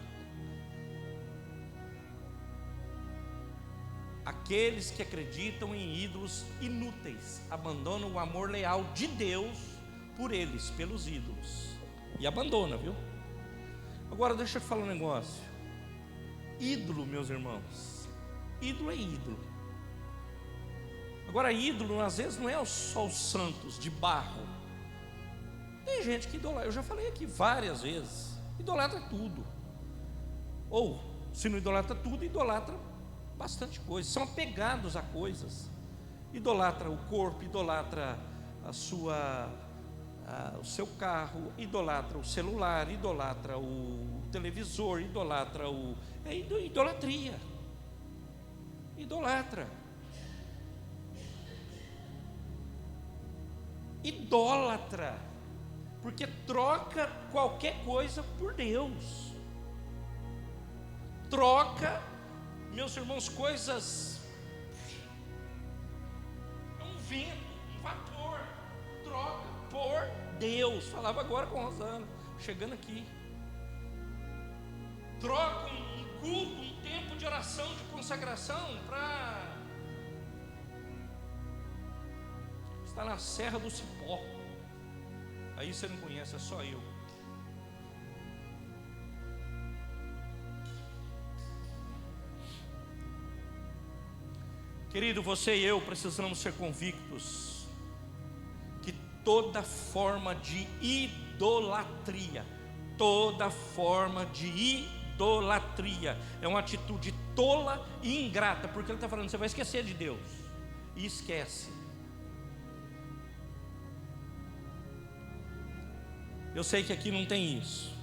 Aqueles que acreditam em ídolos inúteis abandonam o amor leal de Deus por eles, pelos ídolos. E abandona, viu? Agora deixa eu te falar um negócio. Ídolo, meus irmãos, ídolo é ídolo. Agora ídolo às vezes não é só os santos de barro. Tem gente que idolatra, eu já falei aqui várias vezes, idolatra tudo. Ou, se não idolatra tudo, idolatra bastante coisa. São apegados a coisas. Idolatra o corpo, idolatra o seu carro, idolatra o celular, idolatra o televisor, idolatra idolatria. Idolatra. Idólatra. Porque troca qualquer coisa por Deus. Troca, meus irmãos, coisas. É um vento, um vapor. Troca por Deus. Falava agora com a Rosana, chegando aqui. Troca um culto, um tempo de oração, de consagração, para estar na Serra do Cipó. Aí você não conhece, é só eu. Querido, você e eu precisamos ser convictos que toda forma de idolatria é uma atitude tola e ingrata, porque ele está falando, você vai esquecer de Deus, e esquece. Eu sei que aqui não tem isso,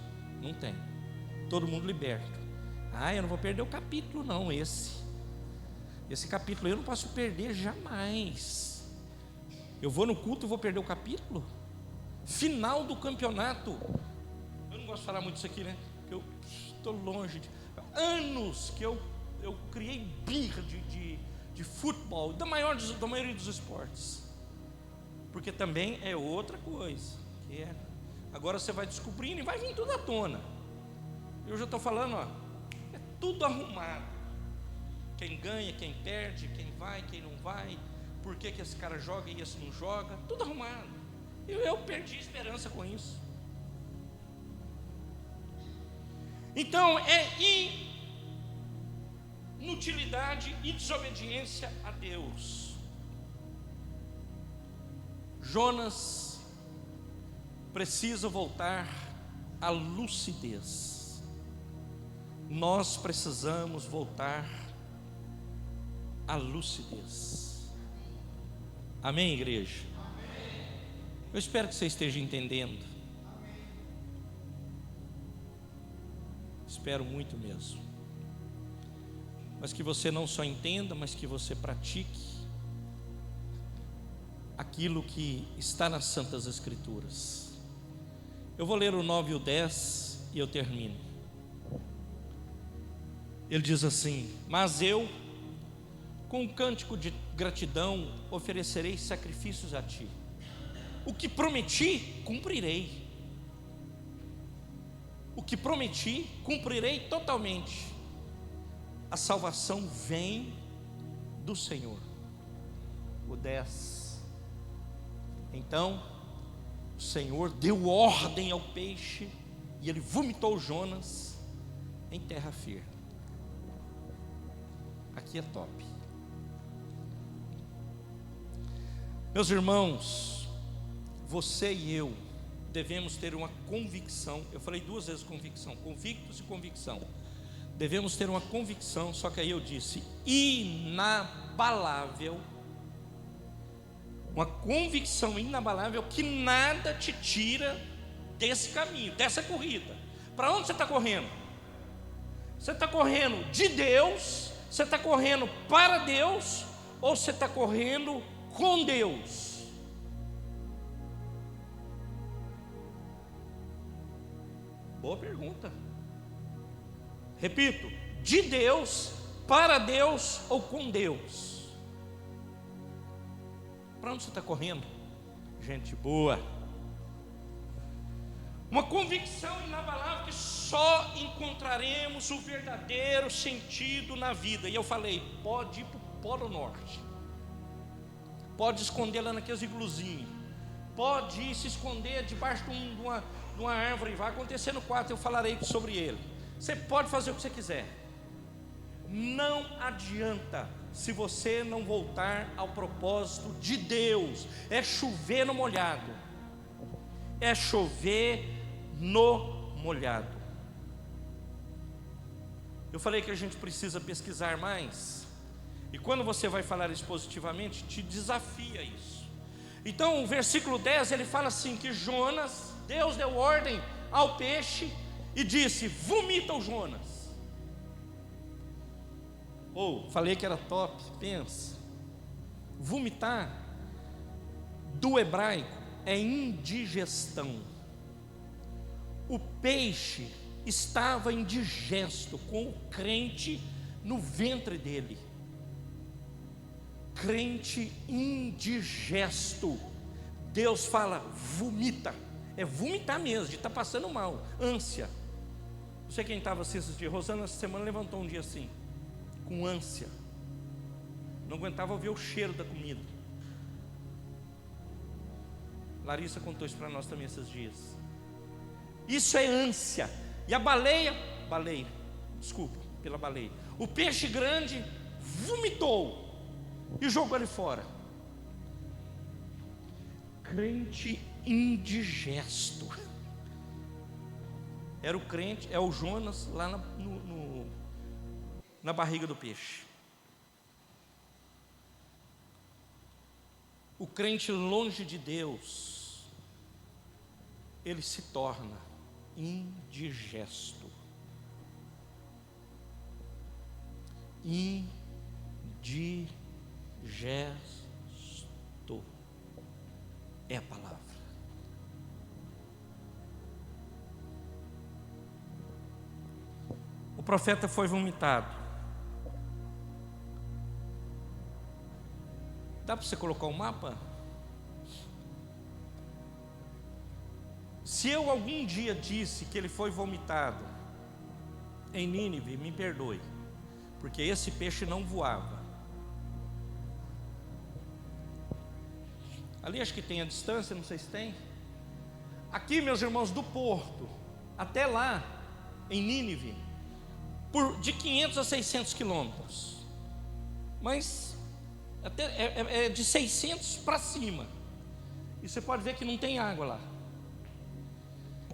não tem, todo mundo liberto. Eu não vou perder o capítulo não, esse capítulo eu não posso perder jamais. Eu vou no culto e vou perder o capítulo? Final do campeonato. Eu não gosto de falar muito isso aqui, né? Porque eu estou longe de anos que eu criei birra de futebol, da maioria dos esportes, porque também é outra coisa. Agora você vai descobrindo e vai vir tudo à tona. Eu já estou falando, é tudo arrumado. Quem ganha, quem perde, quem vai, quem não vai, por que esse cara joga e esse não joga, tudo arrumado. Eu perdi esperança com isso. Então é inutilidade e desobediência a Deus. Jonas precisa voltar à lucidez. Nós precisamos voltar à lucidez. Amém, igreja? Amém. Eu espero que você esteja entendendo. Amém. Espero muito mesmo. Mas que você não só entenda, mas que você pratique aquilo que está nas Santas Escrituras. Eu vou ler o 9 e o 10 e eu termino. Ele diz assim: mas eu, com um cântico de gratidão, oferecerei sacrifícios a ti. O que prometi, cumprirei. O que prometi, cumprirei totalmente. A salvação vem do Senhor. O 10. Então, o Senhor deu ordem ao peixe e ele vomitou Jonas em terra firme. Aqui é top. Meus irmãos, você e eu devemos ter uma convicção. Eu falei 2 vezes convicção, convictos e convicção. Devemos ter uma convicção, só que aí eu disse inabalável. Uma convicção inabalável que nada te tira desse caminho, dessa corrida. Para onde você está correndo? Você está correndo de Deus? Você está correndo para Deus? Ou você está correndo com Deus? Boa pergunta. Repito, de Deus, para Deus ou com Deus? Para onde você está correndo? Gente boa. Uma convicção inabalável que só encontraremos o verdadeiro sentido na vida. E eu falei, pode ir para o Polo Norte, pode esconder lá naqueles igluzinhos, pode ir se esconder debaixo de uma árvore, vai acontecer no quarto, eu falarei sobre ele. Você pode fazer o que você quiser. Não adianta se você não voltar ao propósito de Deus. É chover no molhado. É chover no molhado. Eu falei que a gente precisa pesquisar mais. E quando você vai falar isso positivamente, te desafia isso. Então o versículo 10 ele fala assim: que Jonas, Deus deu ordem ao peixe e disse: vomita o Jonas. Falei que era top, pensa. Vomitar, do hebraico, é indigestão. O peixe estava indigesto, com o crente no ventre dele. Crente indigesto. Deus fala, vomita. É vomitar mesmo, de estar passando mal, ânsia. Não sei quem estava assim esses dias. Rosana essa semana levantou um dia assim, com ânsia. Não aguentava ouvir o cheiro da comida. Larissa contou isso para nós também esses dias. Isso é ânsia. E a baleia, desculpa pela baleia, o peixe grande vomitou e jogou ele fora. Crente indigesto. Era o crente, é o Jonas lá na barriga do peixe. O crente longe de Deus, ele se torna indigesto. Indigesto é a palavra. O profeta foi vomitado. Dá para você colocar um mapa? Se eu algum dia disse que ele foi vomitado em Nínive, me perdoe, porque esse peixe não voava. Ali acho que tem a distância, não sei se tem. Aqui, meus irmãos, do porto até lá, em Nínive, de 500 a 600 quilômetros. Mas até é de 600 para cima. E você pode ver que não tem água lá.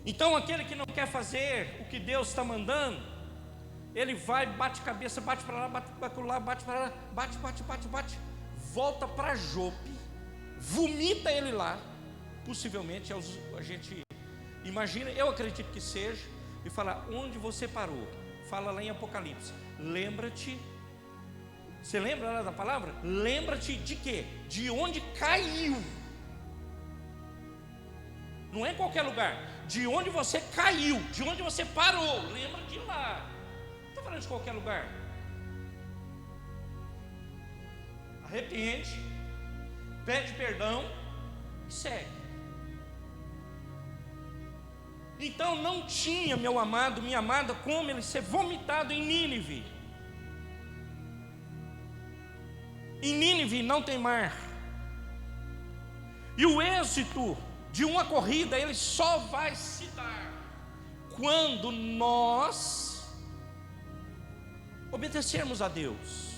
Então aquele que não quer fazer o que Deus está mandando, ele vai, bate cabeça, bate para lá, bate para lá, bate para lá, bate, volta para Jope, vomita ele lá, possivelmente a gente imagina, eu acredito que seja, e fala: onde você parou? Fala lá em Apocalipse, lembra-te. Você lembra lá da palavra? Lembra-te de quê? De onde caiu. Não é em qualquer lugar. De onde você caiu, de onde você parou. Lembra de lá. Não estou falando de qualquer lugar. Arrepende, pede perdão e segue. Então não tinha, meu amado, minha amada, como ele ser vomitado em Nínive. Em Nínive não tem mar. E o êxito de uma corrida, ele só vai se dar quando nós obedecermos a Deus.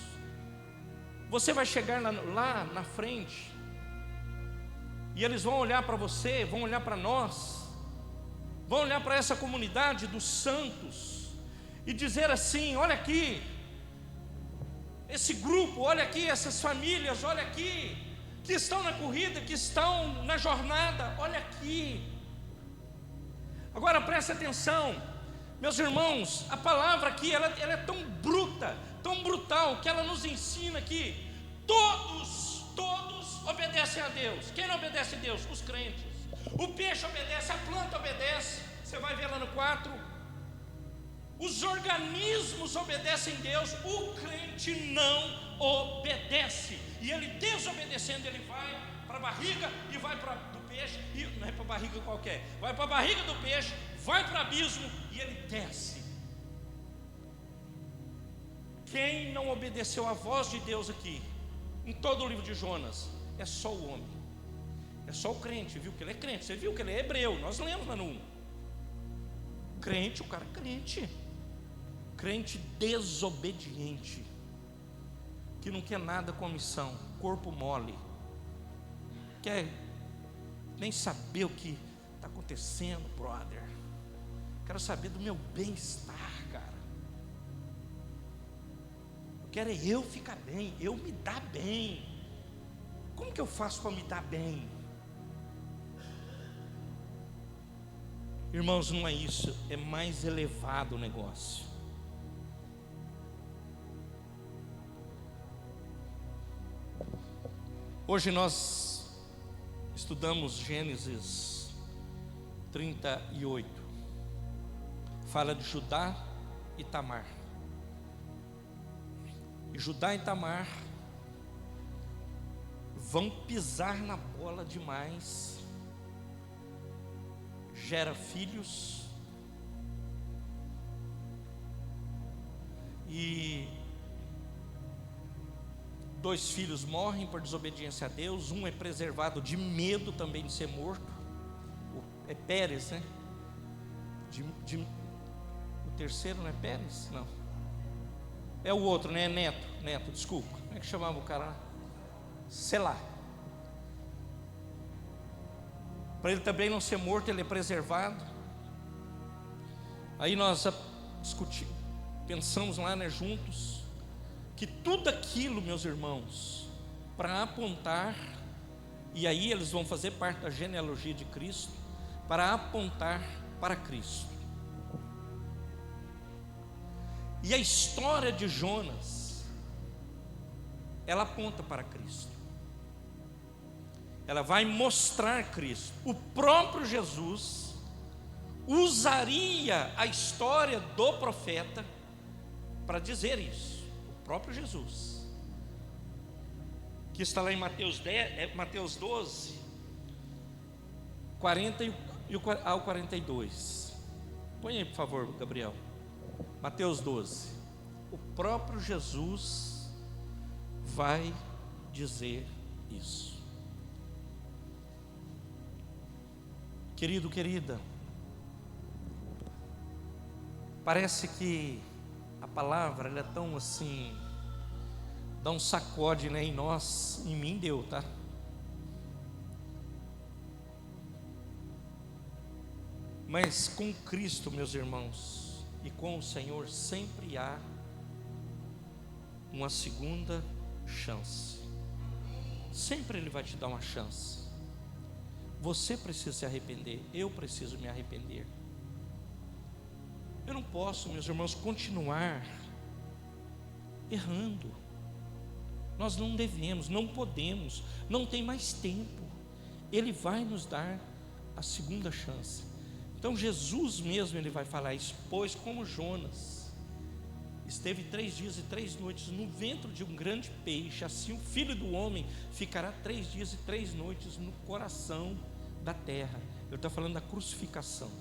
Você vai chegar lá na frente, e eles vão olhar para você, vão olhar para nós, vão olhar para essa comunidade dos santos e dizer assim: olha aqui, esse grupo, olha aqui, essas famílias, olha aqui, que estão na corrida, que estão na jornada, olha aqui. Agora preste atenção, meus irmãos, a palavra aqui, ela é tão bruta, tão brutal, que ela nos ensina que todos obedecem a Deus. Quem não obedece a Deus? Os crentes. O peixe obedece, a planta obedece, você vai ver lá no 4. Os organismos obedecem a Deus, o crente não obedece. E ele, desobedecendo, ele vai para a barriga e vai para do peixe, e não é para a barriga qualquer, vai para a barriga do peixe, vai para o abismo e ele desce. Quem não obedeceu à voz de Deus aqui, em todo o livro de Jonas, é só o homem, é só o crente. Viu que ele é crente, você viu que ele é hebreu, nós lemos lá no 1. Crente, o cara é crente, crente desobediente, que não quer nada com a missão, corpo mole, quer nem saber o que está acontecendo, brother. Quero saber do meu bem-estar, cara. Eu quero é eu ficar bem, eu me dar bem. Como que eu faço para me dar bem? Irmãos, não é isso, é mais elevado o negócio. Hoje nós estudamos Gênesis 38, fala de Judá e Tamar. E Judá e Tamar vão pisar na bola demais, gera filhos, e 2 filhos morrem por desobediência a Deus. Um é preservado de medo também de ser morto, é Pérez, né? O terceiro não é Pérez? Não, é o outro, né? É Neto, desculpa, como é que chamava o cara? Selá. Para ele também não ser morto, ele é preservado. Aí nós discutimos, pensamos lá, né, juntos, que tudo aquilo, meus irmãos, para apontar, e aí eles vão fazer parte da genealogia de Cristo, para apontar para Cristo. E a história de Jonas, ela aponta para Cristo. Ela vai mostrar Cristo. O próprio Jesus usaria a história do profeta para dizer isso. O próprio Jesus, que está lá em Mateus 12, 40 ao 42. Põe aí, por favor, Gabriel. Mateus 12. O próprio Jesus vai dizer isso. Querido, querida, parece que a palavra, ela é tão assim, dá um sacode, né, em nós. Em mim deu, tá? Mas com Cristo, meus irmãos, e com o Senhor sempre há uma segunda chance. Sempre Ele vai te dar uma chance. Você precisa se arrepender, eu preciso me arrepender. Eu não posso, meus irmãos, continuar errando. Nós não devemos, não podemos, não tem mais tempo. Ele vai nos dar a segunda chance. Então Jesus mesmo, Ele vai falar isso, pois como Jonas esteve 3 dias e 3 noites no ventre de um grande peixe, assim o Filho do Homem ficará 3 dias e 3 noites no coração da terra. Ele está falando da crucificação.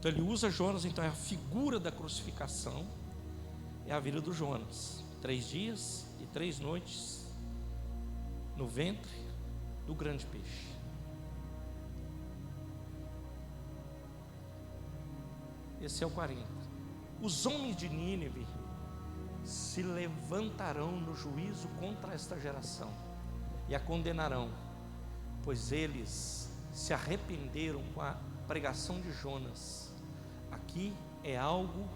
Então ele usa Jonas, então é a figura da crucificação, é a vida do Jonas, 3 dias e 3 noites no ventre do grande peixe. Esse é o 40. Os homens de Nínive se levantarão no juízo contra esta geração e a condenarão, pois eles se arrependeram com a pregação de Jonas. Aqui é algo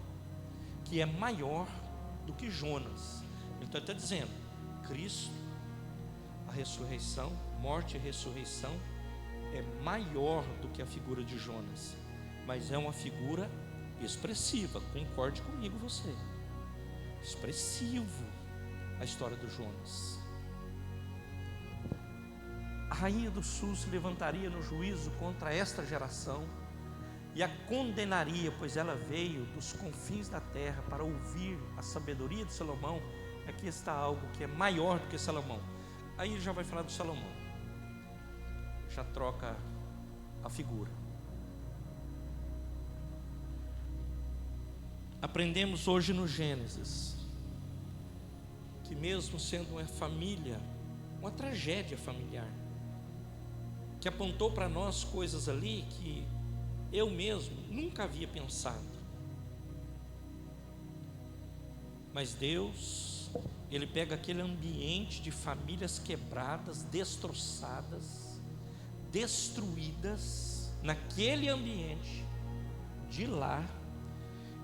que é maior do que Jonas. Então ele está dizendo, Cristo, a ressurreição, morte e ressurreição é maior do que a figura de Jonas, mas é uma figura expressiva. Concorde comigo você, expressivo a história do Jonas. A rainha do sul se levantaria no juízo contra esta geração e a condenaria, pois ela veio dos confins da terra para ouvir a sabedoria de Salomão. Aqui está algo que é maior do que Salomão. Aí ele já vai falar de Salomão, já troca a figura. Aprendemos hoje no Gênesis que mesmo sendo uma família, uma tragédia familiar, que apontou para nós coisas ali que eu mesmo nunca havia pensado, mas Deus, Ele pega aquele ambiente de famílias quebradas, destroçadas, destruídas, naquele ambiente, de lá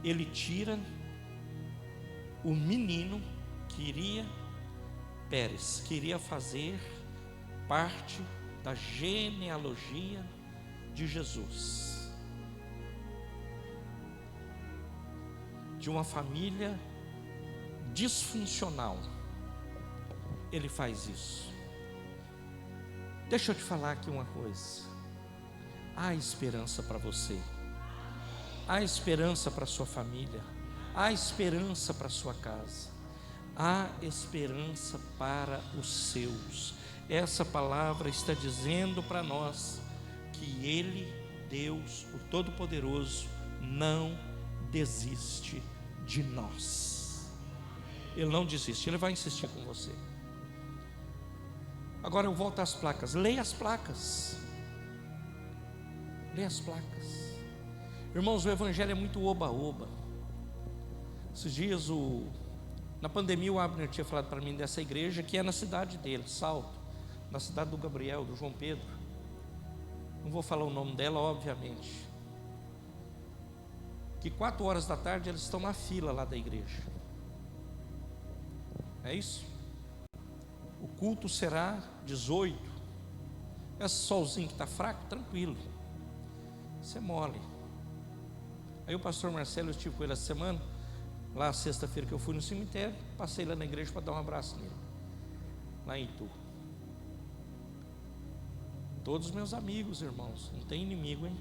Ele tira o menino Pérez, que iria fazer parte da genealogia de Jesus, de uma família disfuncional. Ele faz isso. Deixa eu te falar aqui uma coisa: há esperança para você, há esperança para sua família, há esperança para sua casa, há esperança para os seus. Essa palavra está dizendo para nós que Ele, Deus, o Todo-Poderoso, não desiste de nós. Ele não desiste, Ele vai insistir com você. Agora eu volto às placas. Leia as placas. Leia as placas. Irmãos, o Evangelho é muito oba-oba. Esses dias, na pandemia, o Abner tinha falado para mim dessa igreja que é na cidade dele, Salto, na cidade do Gabriel, do João Pedro. Não vou falar o nome dela, obviamente. Que 4 horas da tarde eles estão na fila lá da igreja. É isso? O culto será 18. Esse solzinho que está fraco, tranquilo, você mole. Aí o pastor Marcelo, eu estive com ele essa semana, lá sexta-feira que eu fui no cemitério, passei lá na igreja para dar um abraço nele, lá em Itu. Todos meus amigos, irmãos, não tem inimigo, hein?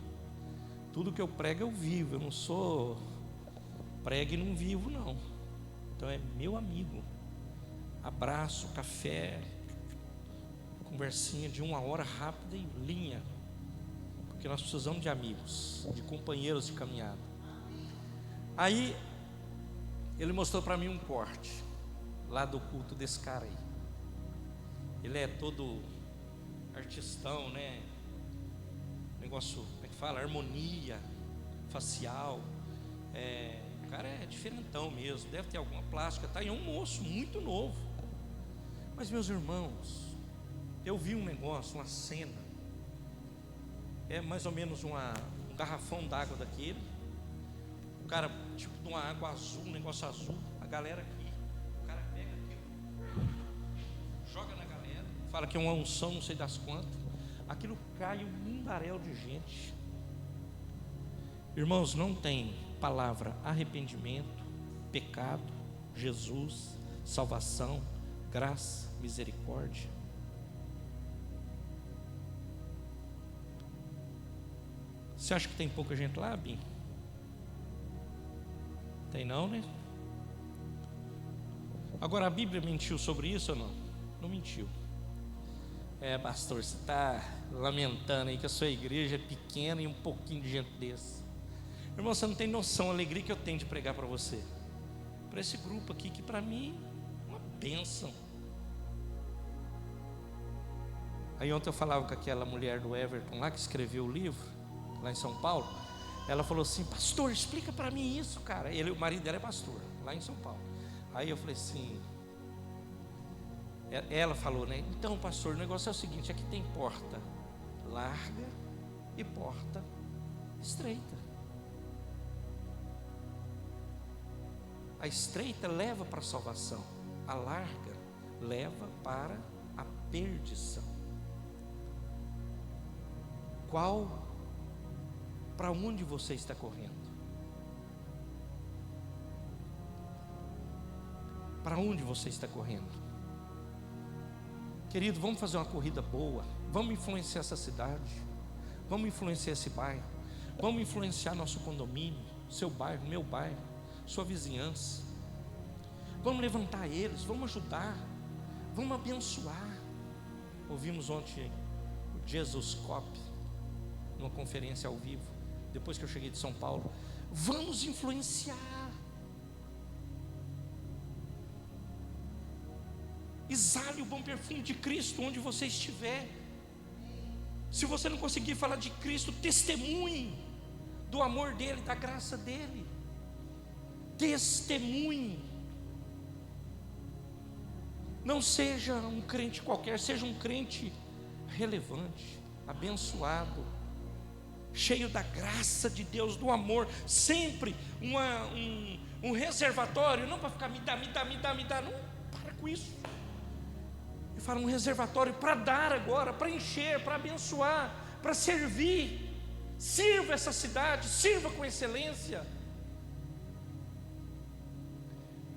Tudo que eu prego eu vivo, eu não sou prego e não vivo, não. Então é meu amigo. Abraço, café, conversinha de 1 hora rápida e linha, porque nós precisamos de amigos, de companheiros de caminhada. Aí ele mostrou para mim um corte lá do culto desse cara aí. Ele é todo artistão, né? Negócio, como é que fala? Harmonia facial. O cara é diferentão mesmo, deve ter alguma plástica, tá? E é um moço muito novo. Mas meus irmãos, eu vi um negócio, uma cena. é mais ou menos um garrafão d'água daquele. O cara, tipo de uma água azul, um negócio azul. A galera aqui, o cara pega aquilo, joga na galera, fala que é uma unção, não sei das quantas. Aquilo cai um mundaréu de gente. Irmãos, não tem palavra arrependimento, pecado, Jesus, salvação, graça, misericórdia. Você acha que tem pouca gente lá, Bim? Tem não, né? Agora, a Bíblia mentiu sobre isso ou não? Não mentiu. Pastor, você está lamentando aí que a sua igreja é pequena e um pouquinho de gente desse. Irmão, você não tem noção da alegria que eu tenho de pregar para você, para esse grupo aqui, que para mim é uma bênção. Aí ontem eu falava com aquela mulher do Everton lá, que escreveu o livro lá em São Paulo. Ela falou assim: pastor, explica para mim isso, cara. O marido dela é pastor lá em São Paulo. Aí eu falei assim, ela falou, né? Então, pastor, o negócio é o seguinte: aqui tem porta larga e porta estreita. A estreita leva para a salvação, a larga leva para a perdição. Para onde você está correndo? Para onde você está correndo? Querido, vamos fazer uma corrida boa. Vamos influenciar essa cidade. Vamos influenciar esse bairro. Vamos influenciar nosso condomínio, seu bairro, meu bairro, sua vizinhança. Vamos levantar eles, vamos ajudar, vamos abençoar. Ouvimos ontem o Jesus Cop, numa conferência ao vivo, depois que eu cheguei de São Paulo. Vamos influenciar. Exale o bom perfume de Cristo onde você estiver. Se você não conseguir falar de Cristo, testemunhe do amor dele, da graça dele. Testemunhe. Não seja um crente qualquer, seja um crente relevante, abençoado, cheio da graça de Deus, do amor. Sempre um reservatório, não para ficar me dá, não, para com isso. Ele fala um reservatório para dar agora, para encher, para abençoar, para servir. Sirva essa cidade, sirva com excelência.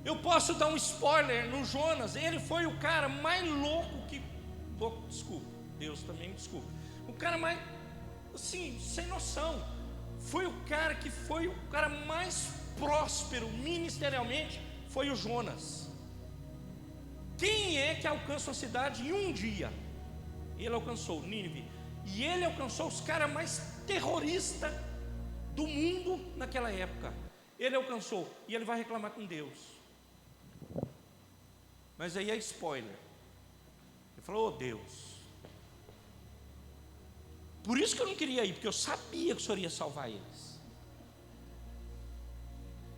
Eu posso dar um spoiler no Jonas. Ele foi o cara mais louco que... Desculpa, Deus também me desculpa. O cara mais, assim, sem noção. Foi o cara que foi o cara mais próspero ministerialmente. Foi o Jonas. Quem é que alcança a cidade em um dia? Ele alcançou Nínive. E ele alcançou os caras mais terroristas do mundo naquela época. Ele alcançou. E ele vai reclamar com Deus. Mas aí é spoiler. Ele falou: oh Deus, por isso que eu não queria ir, porque eu sabia que o Senhor ia salvar eles.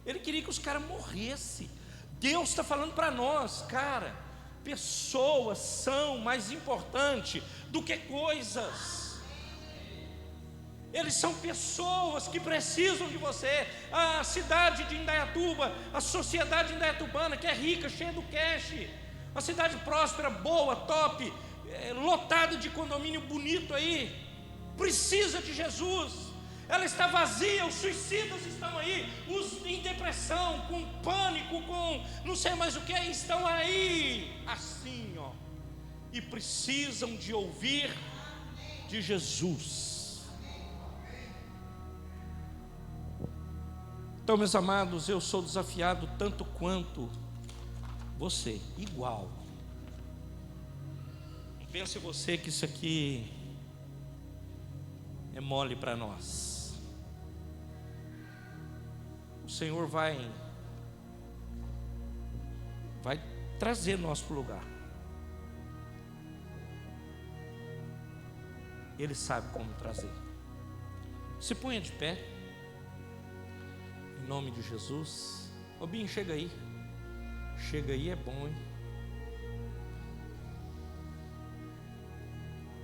Ele queria que os caras morressem. Deus está falando para nós, cara, pessoas são mais importantes do que coisas. Eles são pessoas que precisam de você. A cidade de Indaiatuba, a sociedade indaiatubana, que é rica, cheia do cash, uma cidade próspera, boa, top, lotada de condomínio bonito aí, precisa de Jesus. Ela está vazia, os suicidas estão aí, os em depressão, com pânico, com não sei mais o que, estão aí, assim, ó, e precisam de ouvir de Jesus. Então, meus amados, eu sou desafiado tanto quanto você, igual. Não pense você que isso aqui é mole para nós. O Senhor vai trazer nós para o lugar. Ele sabe como trazer. Se ponha de pé. Em nome de Jesus. Ô Binho, chega aí. Chega aí, é bom, hein?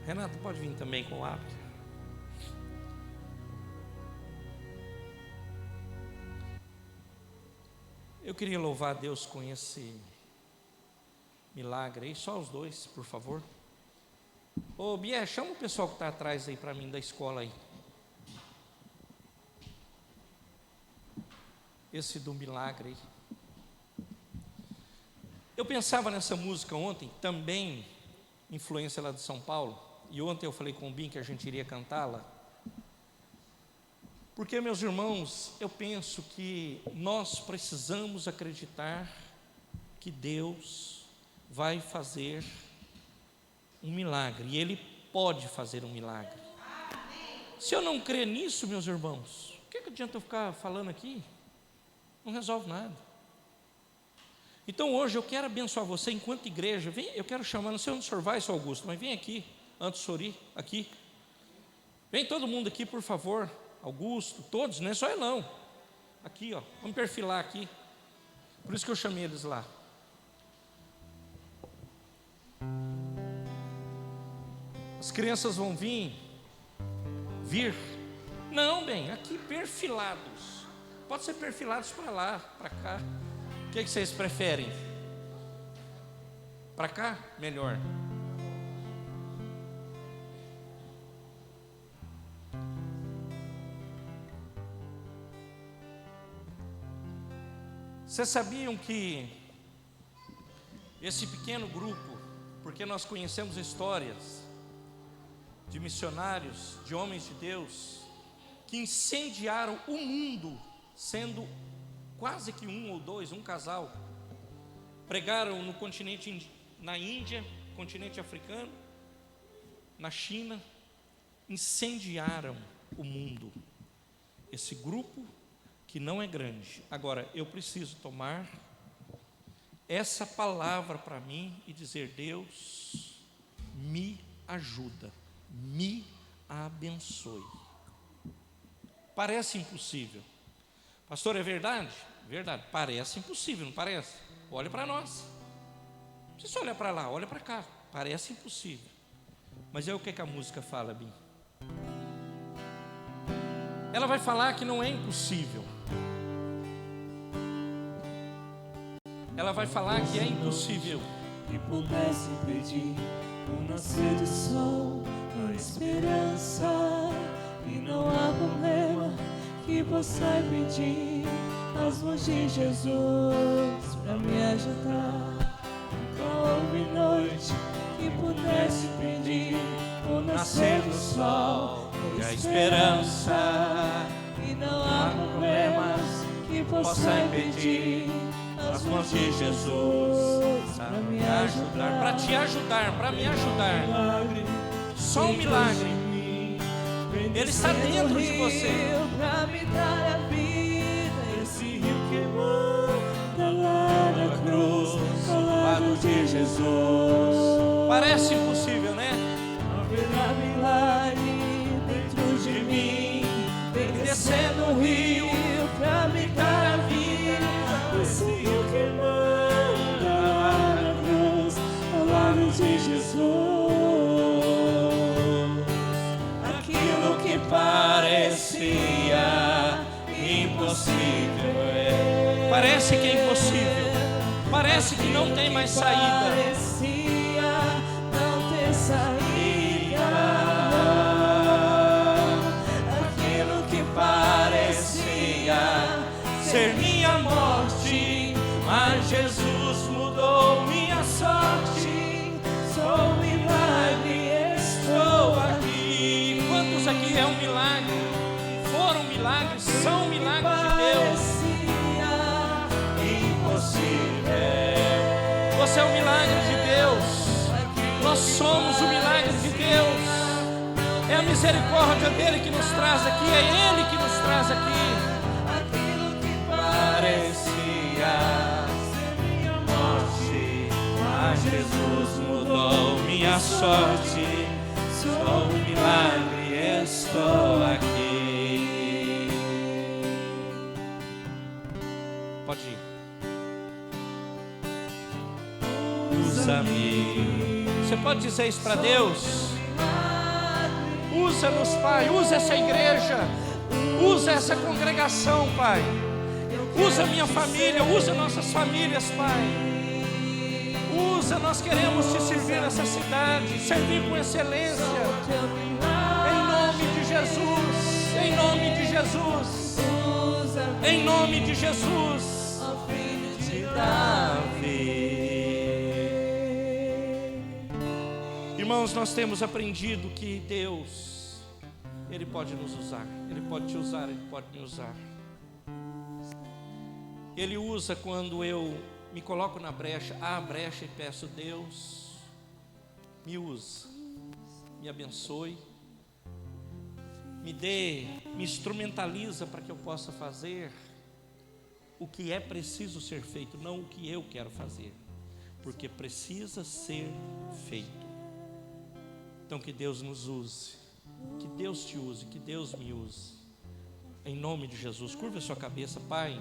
Renato, pode vir também com o hábito. Eu queria louvar a Deus com esse milagre aí, só os dois, por favor. Ô Bié, chama o pessoal que está atrás aí para mim da escola aí. Esse do milagre aí. Eu pensava nessa música ontem, também influência lá de São Paulo, e ontem eu falei com o Bim que a gente iria cantá-la, porque, meus irmãos, eu penso que nós precisamos acreditar que Deus vai fazer um milagre, e Ele pode fazer um milagre. Se eu não crer nisso, meus irmãos, o que adianta eu ficar falando aqui? Não resolve nada. Então hoje eu quero abençoar você enquanto igreja. Vem, eu quero chamar, não sei onde o senhor vai, seu Augusto, mas vem aqui, antes do senhor ir, aqui. Vem todo mundo aqui, por favor. Augusto, todos, não é só eu não. Aqui, ó, vamos perfilar aqui. Por isso que eu chamei eles lá. As crianças vão vir. Não, bem, aqui perfilados. Pode ser perfilados para lá, para cá. O que vocês preferem? Para cá? Melhor. Vocês sabiam que esse pequeno grupo, porque nós conhecemos histórias de missionários, de homens de Deus, que incendiaram o mundo, sendo quase que um ou dois, um casal, pregaram no continente, na Índia, continente africano, na China, incendiaram o mundo. Esse grupo que não é grande. Agora, eu preciso tomar essa palavra para mim e dizer: Deus, me ajuda, me abençoe. Parece impossível. Pastor, é verdade? Verdade, parece impossível, não parece? Olha para nós. Não precisa olhar para lá, olha para cá. Parece impossível. Mas é o que a música fala, Bim? Ela vai falar que não é impossível. Ela vai falar que é impossível. Que pudesse impedir o nascer do sol, a esperança, e não há problema que possa impedir as mãos de Jesus para me ajudar. Nunca houve noite que pudesse impedir o nascer do sol e a esperança, e não há problemas que possa impedir as mãos de Jesus para me ajudar, para te ajudar, para me ajudar. Só um milagre. Ele está dentro de você. Para me dar a vida, esse rio que manda lá na cruz, ao lado de Jesus. Parece impossível, né? Haverá milagre dentro de mim, vem descendo o rio para me dar a vida, esse rio que manda lá na cruz, ao lado de Jesus. Aquilo que parecia impossível parece que é impossível, parece que não tem mais saída. Parecia não ter saída. Aquilo que parecia ser minha morte, mas Jesus mudou minha sorte. Sou um milagre, estou aqui. Quantos aqui é um milagre? Foram milagres, são milagres de Deus. Você é o milagre de Deus. Nós somos o milagre de Deus. É a misericórdia dele que nos traz aqui, é ele que nos traz aqui. Aquilo que parecia ser minha morte, mas Jesus mudou minha sorte. Sou um milagre, estou aqui. Pode ir. Usa-me. Você pode dizer isso para Deus? Usa-nos, Pai, usa essa igreja, usa essa congregação, Pai. Usa a minha família, usa nossas famílias, Pai. Usa, nós queremos te servir nessa cidade, servir com excelência. Em nome de Jesus, em nome de Jesus, em nome de Jesus. Irmãos, nós temos aprendido que Deus, Ele pode nos usar, Ele pode te usar, Ele pode me usar. Ele usa quando eu me coloco na brecha, a brecha, e peço: Deus, me use, me abençoe, me instrumentaliza para que eu possa fazer o que é preciso ser feito, não o que eu quero fazer, porque precisa ser feito. Então que Deus nos use, que Deus te use, que Deus me use, em nome de Jesus. Curva a sua cabeça, Pai.